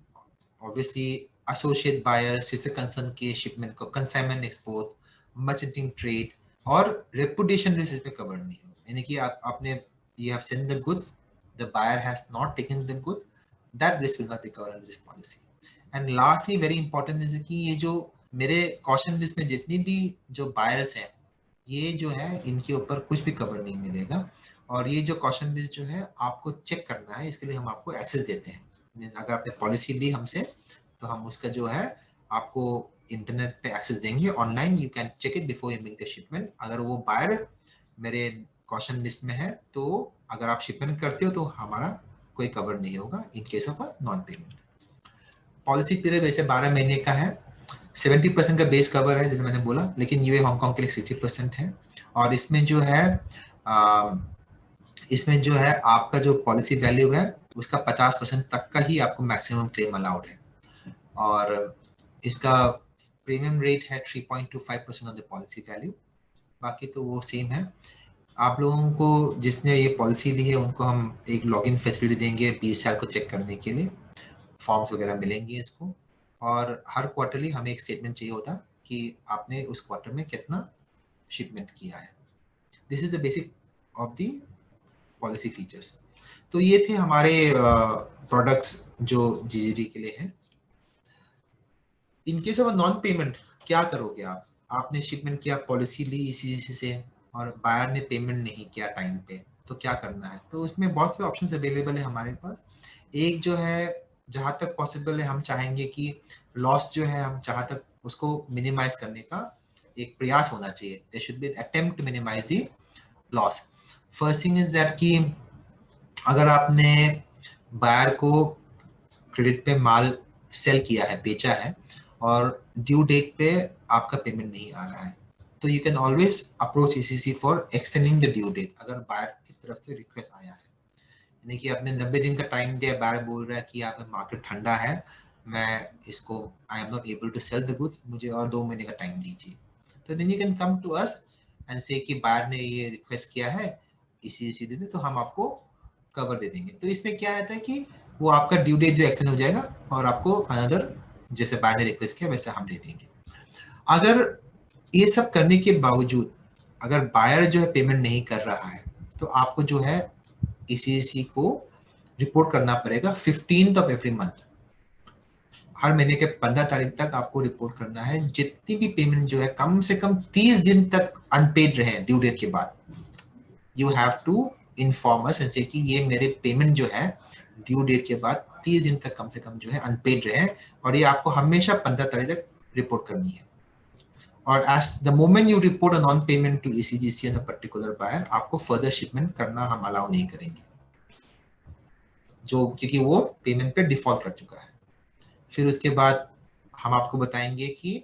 obviously associate buyer, sister concern के शिपमेंट को कंसाइनमेंट एक्सपोर्ट, मर्चेंटिंग ट्रेड और रेपुटेशन रिस्क पे कवर नहीं हो, यानी कि आपने you have sent the goods, the buyer has not taken the goods, that risk will not be covered under this policy. And lastly very important is कि ये जो मेरे कॉशन लिस्ट में जितनी भी जो बायर्स हैं, ये जो है इनके ऊपर कुछ भी कवर नहीं मिलेगा। और ये जो कॉशन लिस्ट जो है आपको चेक करना है, इसके लिए हम आपको एक्सेस देते हैं। अगर आपने पॉलिसी ली हमसे तो हम उसका जो है आपको इंटरनेट पे एक्सेस देंगे online, you can check it before you make the shipment. अगर वो बायर मेरे कॉशन लिस्ट में है तो अगर आप शिपमेंट करते हो तो हमारा कोई कवर नहीं होगा in case of non payment. Policy period वैसे 12 महीने का है, 70% का बेस कवर है जैसे मैंने बोला, लेकिन यूए हांगकांग के लिए 60% है। और इसमें जो है आपका जो पॉलिसी वैल्यू है उसका 50% तक का ही आपको मैक्सिमम क्लेम अलाउड है। और इसका प्रीमियम रेट है 3.25% ऑफ द पॉलिसी वैल्यू, बाकी तो वो सेम है। आप लोगों को जिसने ये पॉलिसी दी है उनको हम एक लॉगिन फैसिलिटी देंगे 20 साल को चेक करने के लिए, फॉर्म्स वगैरह मिलेंगे इसको। और हर क्वार्टरली हमें एक स्टेटमेंट चाहिए होता कि आपने उस क्वार्टर में कितना शिपमेंट किया है। This is the basic of the policy features. तो ये थे हमारे प्रोडक्ट्स जो जीजीडी के लिए हैं। In case of non payment क्या करोगे आप? आपने शिपमेंट किया, पॉलिसी ली ईसीजी से और बायर ने पेमेंट नहीं किया टाइम पे, तो क्या करना है? तो उसमें बहुत से ऑप्शंस अवेलेबल है हमारे पास। एक जो है जहां तक पॉसिबल है हम चाहेंगे कि लॉस जो है हम जहां तक उसको मिनिमाइज करने का एक प्रयास होना चाहिए। There should be attempt to minimise the loss. First thing is that कि अगर आपने बायर को क्रेडिट पे माल सेल किया है, बेचा है और ड्यू डेट पे आपका पेमेंट नहीं आ रहा है, तो you can always approach ECC for extending the due date. अगर बायर की तरफ से रिक्वेस्ट आया है, यानी कि आपने 90 दिन का टाइम दिया, बायर बोल रहा है कि आप मार्केट ठंडा है, मैं इसको I am not able to sell the goods, मुझे और 2 महीने का टाइम दीजिए, तो then you can come to us and से कि बायर ने ये रिक्वेस्ट किया है ईसीसी दे दे, तो हम आपको कवर दे देंगे। तो इसमें क्या आता है कि वो आपका ड्यू डेट जो एक्सटेंड हो जाएगा और आपको अनदर जैसे बायर ने रिक्वेस्ट किया वैसे हम दे देंगे। अगर ये सब करने के बावजूद अगर बायर जो है पेमेंट नहीं कर रहा है तो आपको जो है ईसीसी को रिपोर्ट करना पड़ेगा 15th ऑफ एवरी मंथ। हर महीने के 15 तारीख तक आपको रिपोर्ट करना है जितनी भी पेमेंट जो है कम से कम 30 दिन तक अनपेड रहे ड्यू डेट के बाद। You have to inform us ऐसे कि ये मेरे पेमेंट जो है ड्यू डेट के बाद 30 दिन तक कम से कम जो है अनपेड रहे, और ये आपको हमेशा 15 तारीख तक रिपोर्ट करनी है। और as the moment you report a non payment to ECGC and a particular buyer, आपको फर्दर शिपमेंट करना हम अलाउ नहीं करेंगे, जो क्योंकि वो पेमेंट पे डिफॉल्ट कर चुका है। फिर उसके बाद हम आपको बताएंगे कि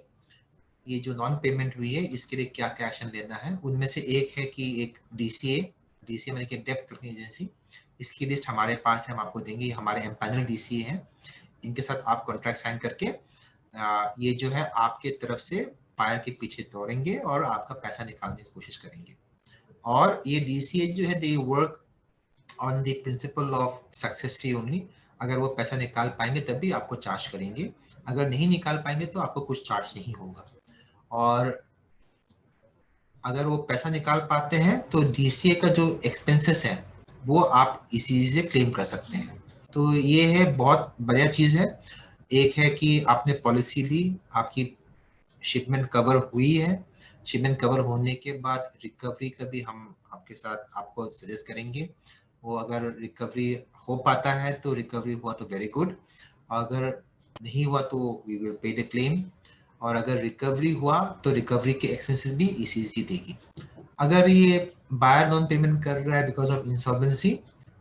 ये जो नॉन पेमेंट हुई है इसके लिए क्या क्या एक्शन लेना है। उनमें से एक है कि एक डीसीए मतलब कि डेब्ट कलेक्शन एजेंसी, इसकी लिस्ट हमारे पास है, हम आपको देंगे। हमारे एम्पैनल डीसीए हैं, इनके साथ आप कॉन्ट्रैक्ट साइन करके ये जो है आपके तरफ से बायर के पीछे दौड़ेंगे और आपका पैसा निकालने की कोशिश करेंगे। और ये डीसीए जो है they work on the principle of success fee only. अगर वो पैसा निकाल पाएंगे तभी आपको चार्ज करेंगे, अगर नहीं निकाल पाएंगे तो आपको कुछ चार्ज नहीं होगा। और अगर वो पैसा निकाल पाते हैं तो डीसीए का जो एक्सपेंसेस है वो आप इसी से क्लेम कर सकते हैं। तो ये है बहुत बढ़िया चीज़ है। एक है कि आपने पॉलिसी ली, आपकी शिपमेंट कवर हुई है, शिपमेंट कवर होने के बाद रिकवरी का भी हम आपके साथ आपको सजेस्ट करेंगे। वो अगर रिकवरी हो पाता है तो रिकवरी हुआ तो वेरी गुड, अगर नहीं हुआ तो we will pay the claim, और अगर रिकवरी हुआ तो रिकवरी के एक्सपेंसेस भी ईसीसी देगी। अगर ये बायर नॉन पेमेंट कर रहा है because of insolvency,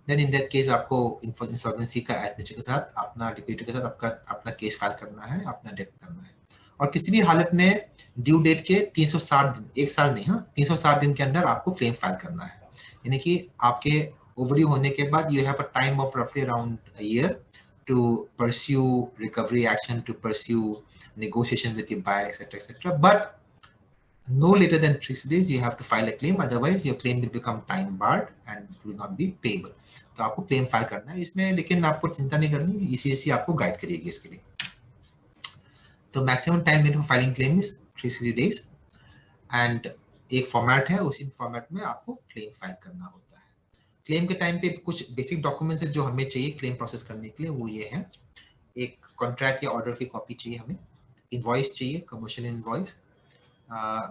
then in that case आपको इंसॉल्वेंसी का एडमिनिस्ट्रेटर के साथ अपना डिक्रेटर के साथ अपना केस फाइल करना है, अपना डेब्ट करना है। और किसी भी हालत में ड्यू डेट के 360 दिन, एक साल नहीं, हाँ 360 दिन के अंदर आपको क्लेम फाइल करना है। यानी कि आपके ओवरड्यू होने के बाद you have a time of रफली around a year to pursue recovery action, to pursue negotiation with the buyer, etc., etc. But no later than 3 days you have to file a claim, otherwise your claim will become time barred and will not be payable. तो आपको claim file करना है इसमें, लेकिन आपको चिंता नहीं करनी, ईसीएससी आपको गाइड करेगी इसके लिए। तो maximum time limit for filing claim is 360 days and एक फॉर्मेट है, उसी फॉर्मेट में आपको क्लेम फाइल करना होता है। क्लेम के टाइम पे कुछ बेसिक डॉक्यूमेंट्स है जो हमें चाहिए क्लेम प्रोसेस करने के लिए, वो ये है, एक कॉन्ट्रैक्ट या ऑर्डर की कॉपी चाहिए हमें, इनवॉइस चाहिए, commercial invoice,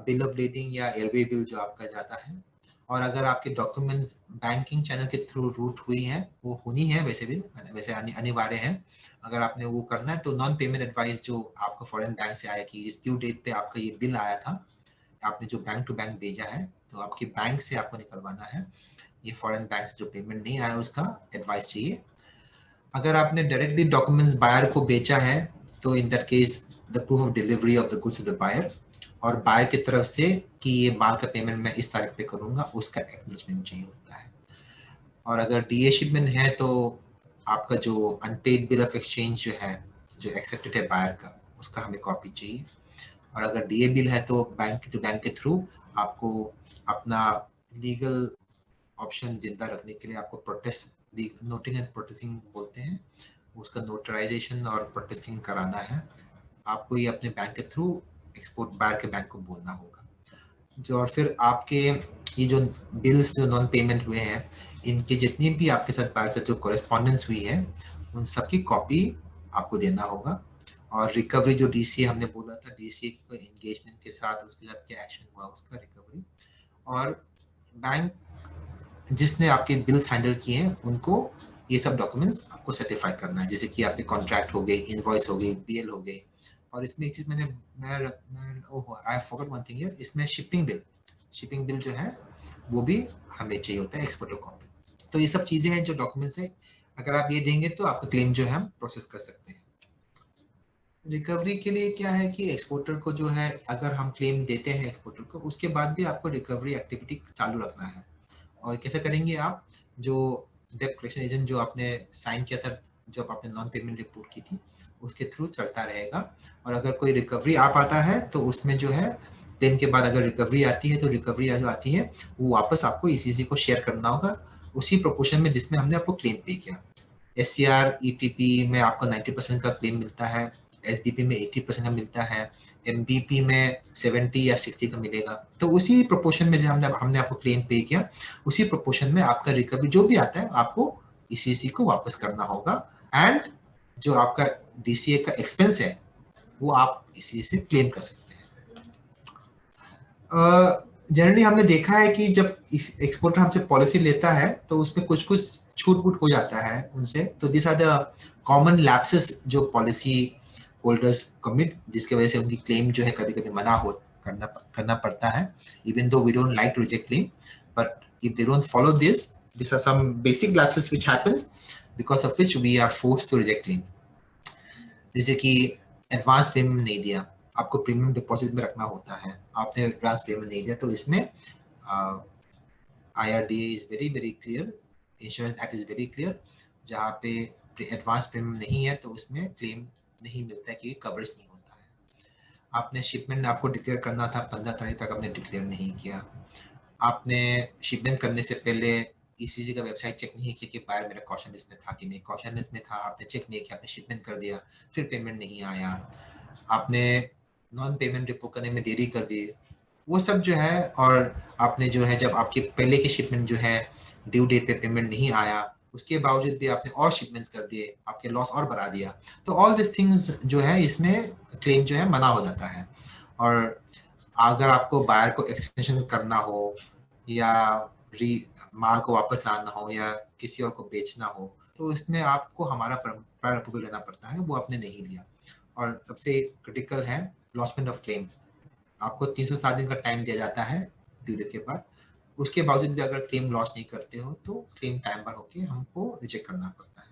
bill of leading या एयरवे बिल जो आपका जाता है, और अगर आपके डॉक्यूमेंट्स बैंकिंग चैनल के थ्रू रूट हुई है वो होनी है, वैसे अनिवार्य है। अगर आपने वो करना है तो नॉन पेमेंट एडवाइस जो आपका फॉरेन बैंक से आया कि इस ड्यू डेट पे आपका ये बिल आया था, आपने जो बैंक टू बैंक भेजा है, तो आपके बैंक से आपको निकलवाना है। ये फॉरेन बैंक से जो पेमेंट नहीं आया उसका एडवाइस चाहिए। अगर आपने डायरेक्टली डॉक्यूमेंट्स बायर को बेचा है तो in that case the proof of delivery of the goods to the buyer, और बायर की तरफ से कि ये माल का पेमेंट मैं इस तारीख पे करूंगा उसका एक्नॉलेजमेंट चाहिए होता है। और अगर डीए शिपमेंट है तो आपका जो अनपेड बिल ऑफ एक्सचेंज जो है, जो एक्सेप्टेड है बायर का, उसका हमें कॉपी चाहिए। और अगर डीए बिल है तो बैंक टू बैंक के थ्रू आपको अपना लीगल ऑप्शन जिंदा रखने के लिए आपको प्रोटेस्ट, नोटिंग एंड प्रोटेस्टिंग बोलते हैं, उसका नोटराइजेशन और प्रोटेस्टिंग कराना है। आपको ये अपने बैंक के थ्रू एक्सपोर्ट बायर के बैंक को बोलना होगा जो, और फिर आपके ये जो बिल्स जो नॉन पेमेंट हुए हैं, इनके जितनी भी आपके साथ बायर से जो कॉरेस्पॉन्डेंस हुई है उन सबकी कॉपी आपको देना होगा। और रिकवरी जो डीसीए हमने बोला था, डीसीए के एंगेजमेंट के साथ उसके साथ क्या एक्शन हुआ उसका रिकवरी, और बैंक जिसने आपके बिल्स हैंडल किए हैं उनको ये सब डॉक्यूमेंट्स आपको सर्टिफाई करना है, जैसे कि आपके कॉन्ट्रैक्ट हो गए, इनवॉइस हो गई, बीएल हो गए। और इसमें एक चीज मैं I forgot one thing here, इसमें शिपिंग बिल जो है वो भी हमें चाहिए होता है, एक्सपोर्टर कॉपी। तो ये सब चीजें हैं जो डॉक्यूमेंट्स है, अगर आप ये देंगे तो आपका क्लेम जो है हम प्रोसेस कर सकते हैं। रिकवरी के लिए क्या है कि एक्सपोर्टर को जो है, अगर हम क्लेम देते हैं एक्सपोर्टर को, उसके बाद भी आपको रिकवरी एक्टिविटी चालू रखना है। और कैसे करेंगे आप, जो डेब्ट कलेक्शन एजेंट जो आपने साइन किया था जब आपने नॉन पेमेंट रिपोर्ट की थी, उसके थ्रू चलता रहेगा। और अगर कोई रिकवरी आ पाता है तो उसमें जो है क्लेम के बाद अगर रिकवरी आती है तो रिकवरी जो आती है वो वापस आपको ईसीसी को शेयर करना होगा उसी प्रोपोर्शन में जिसमें हमने आपको क्लेम पे किया। एससीआर ईटीपी में आपको 90% का क्लेम मिलता है, एसबीपी में 80% का मिलता है, एमबीपी में 70 या 60 का मिलेगा। तो उसी प्रोपोर्शन में जो हमने आपको क्लेम पे किया, उसी प्रोपोर्शन में आपका रिकवरी जो भी आता है आपको ईसीसी को वापस करना होगा। एंड जो आपका डीसीए का एक्सपेंस है वो आप इसी से क्लेम कर सकते हैं। जनरली हमने देखा है कि जब एक्सपोर्टर हमसे पॉलिसी लेता है तो उसमें कुछ कुछ छूट हो जाता है उनसे। तो this are the common lapses जो पॉलिसी होल्डर्स कमिट, जिसकी वजह से उनकी क्लेम जो है कभी कभी करना पड़ता है, even though we don't like to reject claim, but if they don't follow this, these are some basic lapses which happens because of which we are forced to reject claim. जैसे कि advance payment नहीं दिया, आपको premium deposit में रखना होता है, आपने एडवांस पेमेंट नहीं दिया, तो इसमें IRDA is very very clear, insurance act is very clear, जहाँ पे एडवांस पेमेंट नहीं है तो उसमें क्लेम नहीं मिलता है क्योंकि कवरेज नहीं होता है। आपने शिपमेंट आपको डिक्लेयर करना था, 15 तारीख तक आपने डिक्लेयर नहीं किया, आपने शिपमेंट करने से पहले ईसीसी का वेबसाइट चेक नहीं किया कि बायर मेरा कॉशन लिस्ट में था कि नहीं, कॉशन लिस्ट में था, आपने चेक नहीं किया, आपने शिपमेंट कर दिया, फिर पेमेंट नहीं आया, आपने नॉन पेमेंट रिपोर्ट करने में देरी कर दी, वो सब जो है, और आपने जो है जब आपके पहले के शिपमेंट जो है ड्यू डेट पे पेमेंट नहीं आया, उसके बावजूद भी आपने और शिपमेंट्स कर दिए, आपके लॉस और बढ़ा दिया, तो ऑल दिस थिंग्स जो है इसमें क्लेम जो है मना हो जाता है। और अगर आपको बायर को एक्सटेंशन करना हो या माल को वापस लाना हो या किसी और को बेचना हो, तो इसमें आपको हमारा प्रायर अप्रूवल लेना पड़ता है, वो आपने नहीं लिया। और सबसे क्रिटिकल है लॉसमेंट ऑफ क्लेम, आपको 307 दिन का टाइम दिया जाता है ड्यू डेट के बाद, उसके बावजूद भी अगर क्लेम लॉस नहीं करते हो तो क्लेम टाइम पर होके हमको रिजेक्ट करना पड़ता है।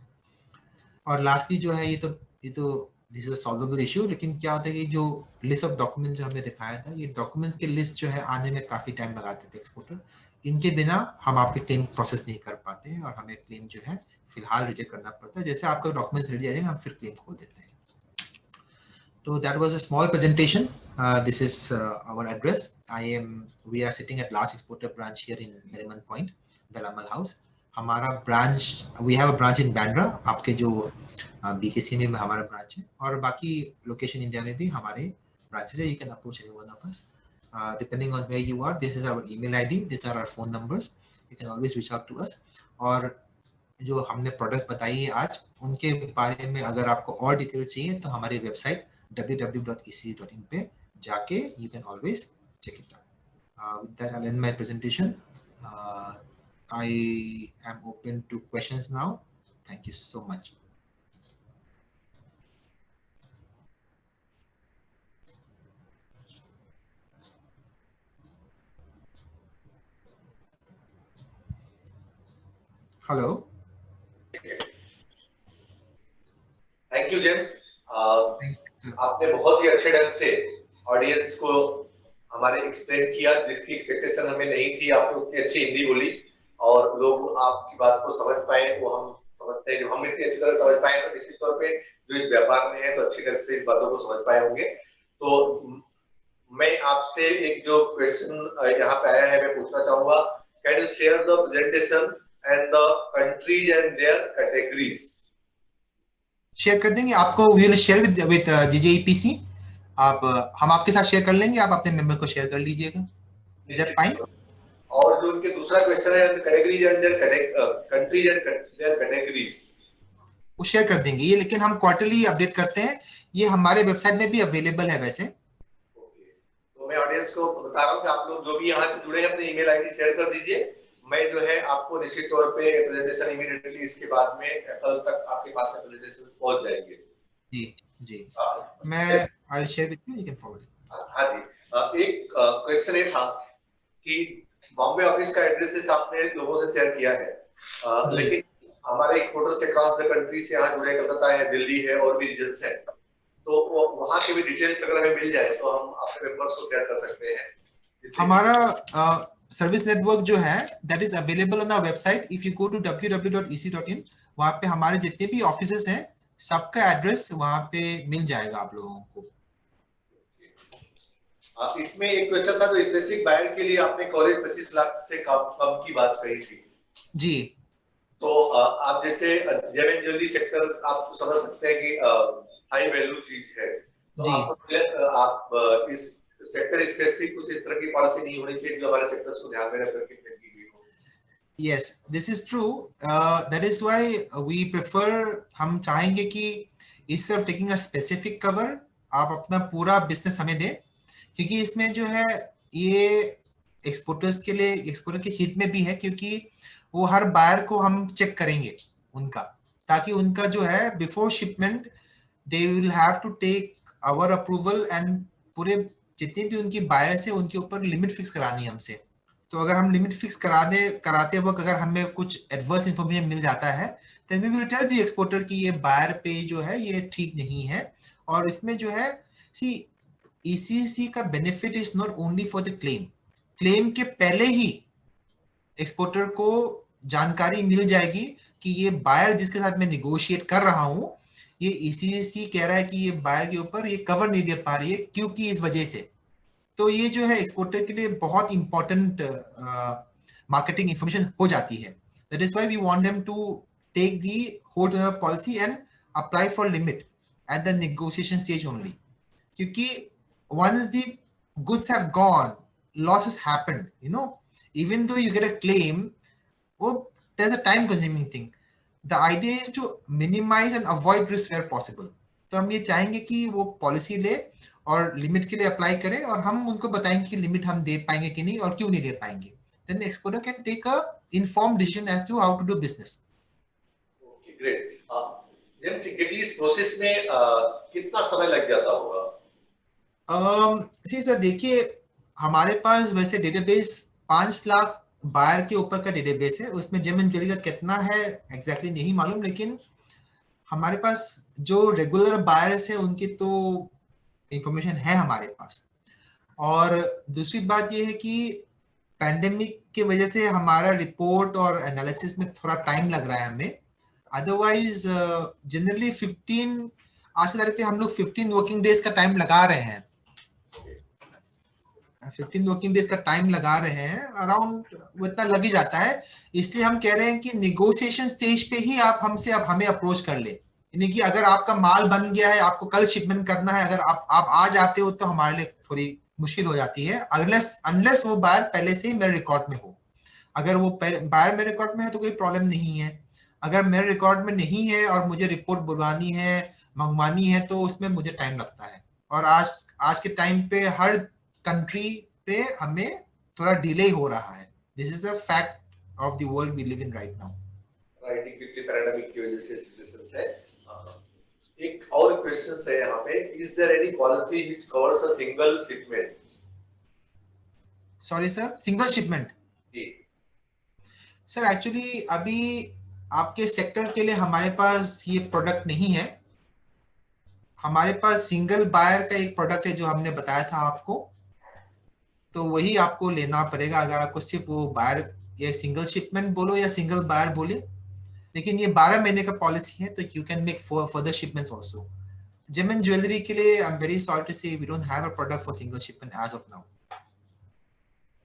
और लास्टली जो है ये तो this is a solvable issue. लेकिन क्या होता है कि जो लिस्ट ऑफ डॉक्यूमेंट्स जो हमने दिखाया था, ये डॉक्यूमेंट्स के लिस्ट जो है आने में काफी टाइम लगाते थे एक्सपोर्टर। इनके बिना हम आपके क्लेम प्रोसेस नहीं कर पाते हैं और हमें क्लेम जो है फिलहाल रिजेक्ट करना पड़ता है। जैसे आपका डॉक्यूमेंट्स रेडी आ जाएंगे हम फिर क्लेम खोल देते हैं। So that was a small presentation. This is our address. We are sitting at Large Exporter branch here in Nariman Point, Dalamal House. हमारा branch, we have a branch in Bandra, आपके जो BKC में हमारा branch है, और बाकी location India में भी हमारे ब्रांचेस है. You can approach any one of us. Depending on where you are, this is our email ID, these are our phone numbers. You can always reach out to us. और जो हमने products बताई है आज, उनके बारे में अगर आपको और डिटेल्स चाहिए तो हमारी वेबसाइट www.ecc.in पे जाके you can always check it out. With that, I'll end my presentation. I am open to questions now. Thank you so much. Hello. Thank you James. आपने बहुत ही अच्छे ढंग से ऑडियंस को हमारे एक्सप्लेन किया, जिसकी एक्सपेक्टेशन हमें नहीं थी। आपने उतनी अच्छी हिंदी बोली और लोग आपकी बात को समझ पाए, वो हम समझते हैं। जब हम इतनी अच्छी तरह समझ पाए तो निश्चित तौर पे जो इस व्यापार में है तो अच्छी तरह से इस बातों को समझ पाए होंगे। तो मैं आपसे एक जो क्वेश्चन यहाँ पे आया है मैं पूछना चाहूंगा, can you share the presentation and the countries and their categories? Share कर देंगे आपको, we will share with JJEPC. आप हम आपके साथ शेयर कर लेंगे, आप अपने मेंबर को शेयर कर लीजिएगा. Is that fine? और जो उनके दूसरा क्वेश्चन है categories and their countries and their categories, वो शेयर कर देंगे ये, लेकिन हम क्वार्टरली अपडेट करते हैं, ये हमारे वेबसाइट में भी अवेलेबल है वैसे. तो मैं ऑडियंस को बता रहा हूँ कि आप लोग जो भी यहाँ पे जुड़े हैं अपने ईमेल आईडी शेयर कर दीजिए। मैं जो है आपको निश्चित तौर पे प्रेजेंटेशन इमीडिएटली इसके बाद में कल तक आपके पास प्रेजेंटेशन पहुंच जाएंगे। जी जी, मैं I share with you, you can forward. हाँ जी, एक क्वेश्चन ये था कि बॉम्बे ऑफिस का एड्रेसेस आपने लोगों से शेयर किया है, लेकिन हमारे एक्सपोर्टर्स अक्रॉस द कंट्री से यहाँ जुड़े, कलकत्ता है, दिल्ली है और भी रीजन्स है, तो वहाँ के भी डिटेल्स अगर हमें मिल जाए तो हम अपने मेंबर्स को शेयर कर सकते हैं। हमारा सर्विस नेटवर्क जो है that is available on our website. If you go to www.ec.in, वहाँ पे हमारे जितने भी ऑफिसेस हैं सबका एड्रेस वहाँ पे मिल जाएगा आप लोगों को. इसमें एक क्वेश्चन था, तो स्पेसिफिक बायर के लिए आपने कॉलेज 25 लाख से कम की बात कही थी जी. तो आप जैसे जेम एंड ज्वेलरी सेक्टर आप समझ सकते हैं कि हाई वैल्यू चीज है, तो आप इस सेक्टर स्पेसिफिक कुछ इस तरह की पॉलिसी नहीं होनी चाहिए जो हमारे सेक्टर्स को ध्यान में रख करके की गई हो? Yes, this is true. That is why we prefer, हम चाहेंगे कि instead of taking a specific cover, आप अपना पूरा बिजनेस हमें दें, क्योंकि इसमें जो है ये एक्सपोर्टर्स के लिए, एक्सपोर्टर के हित में भी है, क्योंकि वो हर बायर को हम चेक करेंगे उनका, ताकि उनका जो है before shipment they will have to take our approval and पूरे जितने भी उनकी बायर्स है उनके ऊपर लिमिट फिक्स करानी है हमसे. तो अगर हम लिमिट फिक्स कराते वक्त अगर हमें कुछ एडवर्स इंफॉर्मेशन मिल जाता है then we will tell the exporter कि ये बायर पे जो है ये ठीक नहीं है. और इसमें जो है सी ECC का benefit is not only for the claim के पहले ही एक्सपोर्टर को जानकारी मिल जाएगी कि ये बायर जिसके साथ मैं निगोशिएट कर रहा हूं, ये ECC कह रहा है कि ये बायर के ऊपर ये कवर नहीं दे पा रही है क्योंकि इस वजह से. तो ये जो है एक्सपोर्टर के लिए बहुत इंपॉर्टेंट मार्केटिंग इंफॉर्मेशन हो जाती है. That is why we want them to take the hold on policy and apply for limit at the negotiation stage only, क्योंकि once the goods have gone, losses happened, you know, even though you get a claim, oh, there's a time consuming thing. The idea is to minimize and avoid risk where possible. तो हम ये चाहेंगे कि वो policy ले और limit के लिए अप्लाई करें और हम उनको बताएंगे कि लिमिट हम दे पाएंगे कि नहीं और क्यों नहीं दे पाएंगे. Then the exporter can take a informed decision as to how to do business. Okay, great. James, exactly इस प्रोसेस में कितना समय लग जाता होगा? सी सर, देखिए हमारे पास वैसे डेटाबेस 5 लाख बायर के ऊपर का डेटाबेस है. उसमें जेम एंड ज्वेलरी का कितना है एग्जैक्टली नहीं मालूम, लेकिन हमारे पास जो रेगुलर बायर्स है उनकी तो इंफॉर्मेशन है हमारे पास। और दूसरी बात ये है कि पैंडेमिक की वजह से हमारा रिपोर्ट और एनालिसिस में थोड़ा टाइम लग रहा है हमें। अदरवाइज जनरली 15 आज की तारीख पे हम लोग 15 वर्किंग डेज का टाइम लगा रहे हैं। 15 वर्किंग डेज का टाइम लगा रहे हैं, अराउंड वो इतना लग ही जाता है। इसलिए हम कह रहे हैं कि निगोशिएशन स्टेज पे ही आप हमसे अब हमें अप्रोच कर ले, यानी कि अगर आपका माल बन गया है, आपको कल शिपमेंट करना है, अगर आप आज आते हो तो हमारे लिए थोड़ी मुश्किल हो जाती है, अनलेस वो बायर पहले से ही मेरे रिकॉर्ड में हो। अगर वो बायर मेरे रिकॉर्ड में है तो कोई प्रॉब्लम नहीं है। अगर मेरे रिकॉर्ड में नहीं है और मुझे रिपोर्ट बुलवानी है, मंगवानी है, तो उसमें मुझे टाइम लगता है। और आज आज के टाइम पे हर कंट्री पे हमें थोड़ा डिले हो रहा है। This is a fact of the world we live in right now. Writing क्योंकि पैराडामिक की वजह से सिचुएशंस है। एक और क्वेश्चन है यहाँ पे, is there any policy which covers a single shipment? Sorry sir, single shipment? जी सर एक्चुअली अभी आपके सेक्टर के लिए हमारे पास ये प्रोडक्ट नहीं है। हमारे पास सिंगल बायर का एक प्रोडक्ट है जो हमने बताया था आपको, तो वही आपको लेना पड़ेगा अगर आपको सिर्फ वो बायर या सिंगल शिपमेंट बोलो या सिंगल बायर बोले। लेकिन ये 12 महीने का पॉलिसी है, तो you can make further shipments also. Gem and jewellery के लिए I am very sorry to say we don't have a product for single shipment as of now.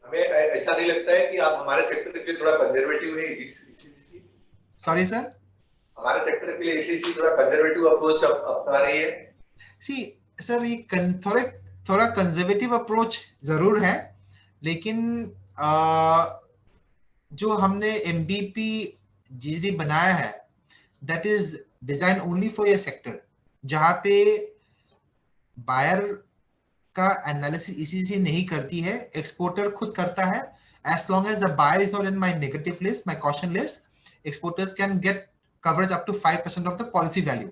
हमें ऐसा नहीं लगता है कि आप हमारे सेक्टर के लिए थोड़ा कंजर्वेटिव है इसी? Sorry sir? हमारे सेक्टर के लिए इसी थोड़ा कंजर्वेटिव अप्रोच अपना रही है? सी सर, ये थोड़ा थोड़ा कंजर्वेटिव अप्रोच जरूर है, लेकिन जो हमने एमबीपी जीडी बनाया है that is design only for your sector, जहां पे बायर का एनालिसिस ईसीसी नहीं करती है, एक्सपोर्टर खुद करता है। As long as the buyer is not in my negative list, my caution list, exporters can get coverage up to 5% of the policy value.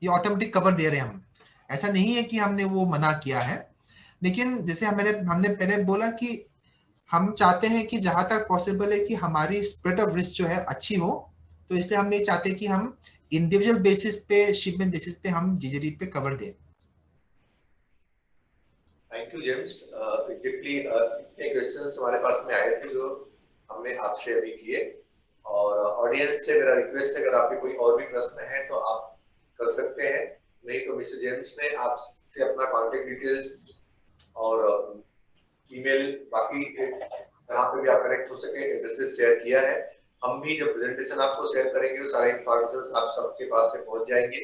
ये ऑटोमेटिक कवर दे रहे हैं हम, ऐसा नहीं है कि हमने वो मना किया है। लेकिन जैसे हमने पहले बोला कि हम चाहते हैं कि जहां तक पॉसिबल है कि हमारी स्प्रेड ऑफ रिस्क जो है अच्छी हो, तो इसलिए हम नहीं चाहते कि हम इंडिविजुअल बेसिस पे, शिपमेंट बेसिस पे हम जीजीडी पे कवर दें। Thank you James. एग्जैक्टली इतने क्वेश्चंस हमारे पास में आए थे जो हमने आपसे अभी किए, और ऑडियंस से मेरा रिक्वेस्ट है अगर आपके कोई और भी प्रश्न है तो आप कर सकते हैं, नहीं तो मिस्टर जेम्स ने आपसे अपना कॉन्टेक्ट डिटेल्स और ईमेल बाकी जहाँ पे भी आप कनेक्ट हो सके एड्रेसेस शेयर किया है। हम भी जब प्रेजेंटेशन आपको शेयर करेंगे तो सारे इंफॉर्मेशन आप सबके पास में पहुंच जाएंगे।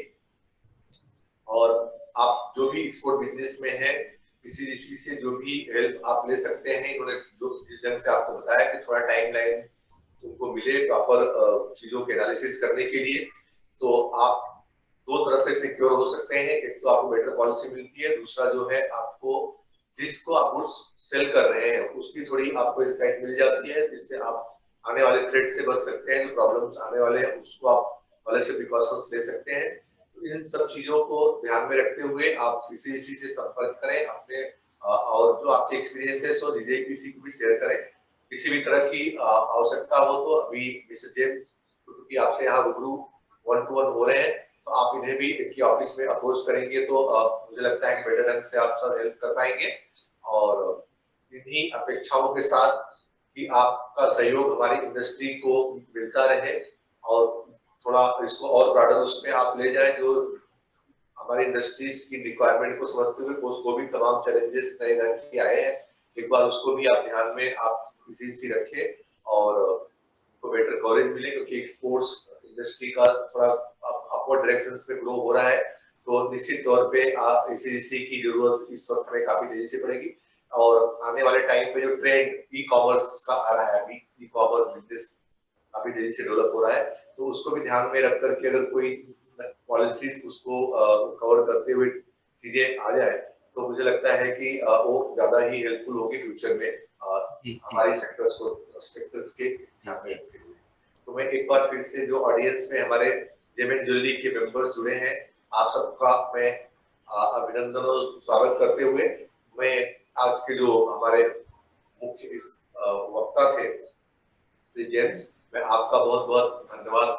और आप जो भी एक्सपोर्ट बिजनेस में है, किसी से जो भी हेल्प आप ले सकते हैं, इन्होंने जो जिस ढंग से आपको बताया कि थोड़ा टाइमलाइन उनको मिले प्रॉपर चीजों के एनालिसिस करने के लिए, तो आप दो तरह से सिक्योर हो सकते हैं। एक तो आपको बेटर पॉलिसी मिलती है, दूसरा जो है आपको जिसको आप गुड्स सेल कर रहे हैं उसकी थोड़ी आपको इंसाइट मिल जाती है, जिससे आप आने वाले थ्रेट से बच सकते हैं, जो प्रॉब्लम्स आने वाले हैं उसको आप अलग से प्रिकॉशंस ले सकते हैं। इन सब चीजों को ध्यान में रखते हुए आप किसी से संपर्क करें अपने, और जो आपके एक्सपीरियंसेस हो दीजिए, किसी को भी शेयर करें। किसी भी तरह की आवश्यकता हो तो अभी मिस्टर जेम्स क्योंकि आपसे यहाँ रूबरू 1-to-1 हो रहे हैं, तो आप इन्हें भी इनकी ऑफिस में अप्रोच करेंगे तो मुझे लगता है कि बेटर ढंग से आप सब हेल्प कर पाएंगे। और इन्हीं अपेक्षाओं के साथ कि आपका सहयोग हमारी इंडस्ट्री को मिलता रहे और थोड़ा इसको और ब्रॉडर उसमें आप ले जाएं, जो हमारी इंडस्ट्रीज की रिक्वायरमेंट को समझते हुए उसको भी तमाम चैलेंजेस नए नए के आए हैं, एक बार उसको भी आप ध्यान में आप इसी रखें और को बेटर कवरेज मिले, क्योंकि एक्सपोर्ट्स इंडस्ट्री का थोड़ा अपवर्ड डायरेक्शन में ग्रो हो रहा है, तो निश्चित तौर पे आप इसी की जरूरत इस वक्त में काफी तेजी से पड़ेगी। और आने वाले टाइम पे जो ट्रेंड ई कॉमर्स का आ रहा है, अभी ई कॉमर्स बिजनेस काफी तेजी से डेवलप हो रहा है, तो उसको भी ध्यान में रख करके अगर कोई पॉलिसीज उसको कवर करते हुए चीजें आ जाए तो मुझे लगता है कि वो ज्यादा ही हेल्पफुल होगी फ्यूचर में हमारी सेक्टर्स के ध्यान में रखते हुए। तो मैं एक बार फिर से जो ऑडियंस में हमारे जेमेन ज्वेलरी के मेंबर्स जुड़े हैं, आप सबका मैं अभिनंदन और स्वागत करते हुए, मैं आज के जो हमारे मुख्य इस वक्ता थे श्री जेम्स, मैं आपका बहुत बहुत धन्यवाद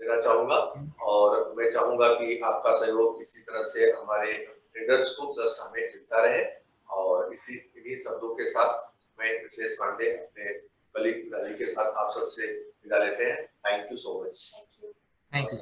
देना चाहूंगा और मैं चाहूंगा कि आपका सहयोग इसी तरह से हमारे ट्रेडर्स को प्लस हमें मिलता रहे और इन्हीं शब्दों के साथ मैं मिथिलेश पांडे अपने कलीग के साथ आप सबसे विदा लेते हैं। Thank you so much. Thank you.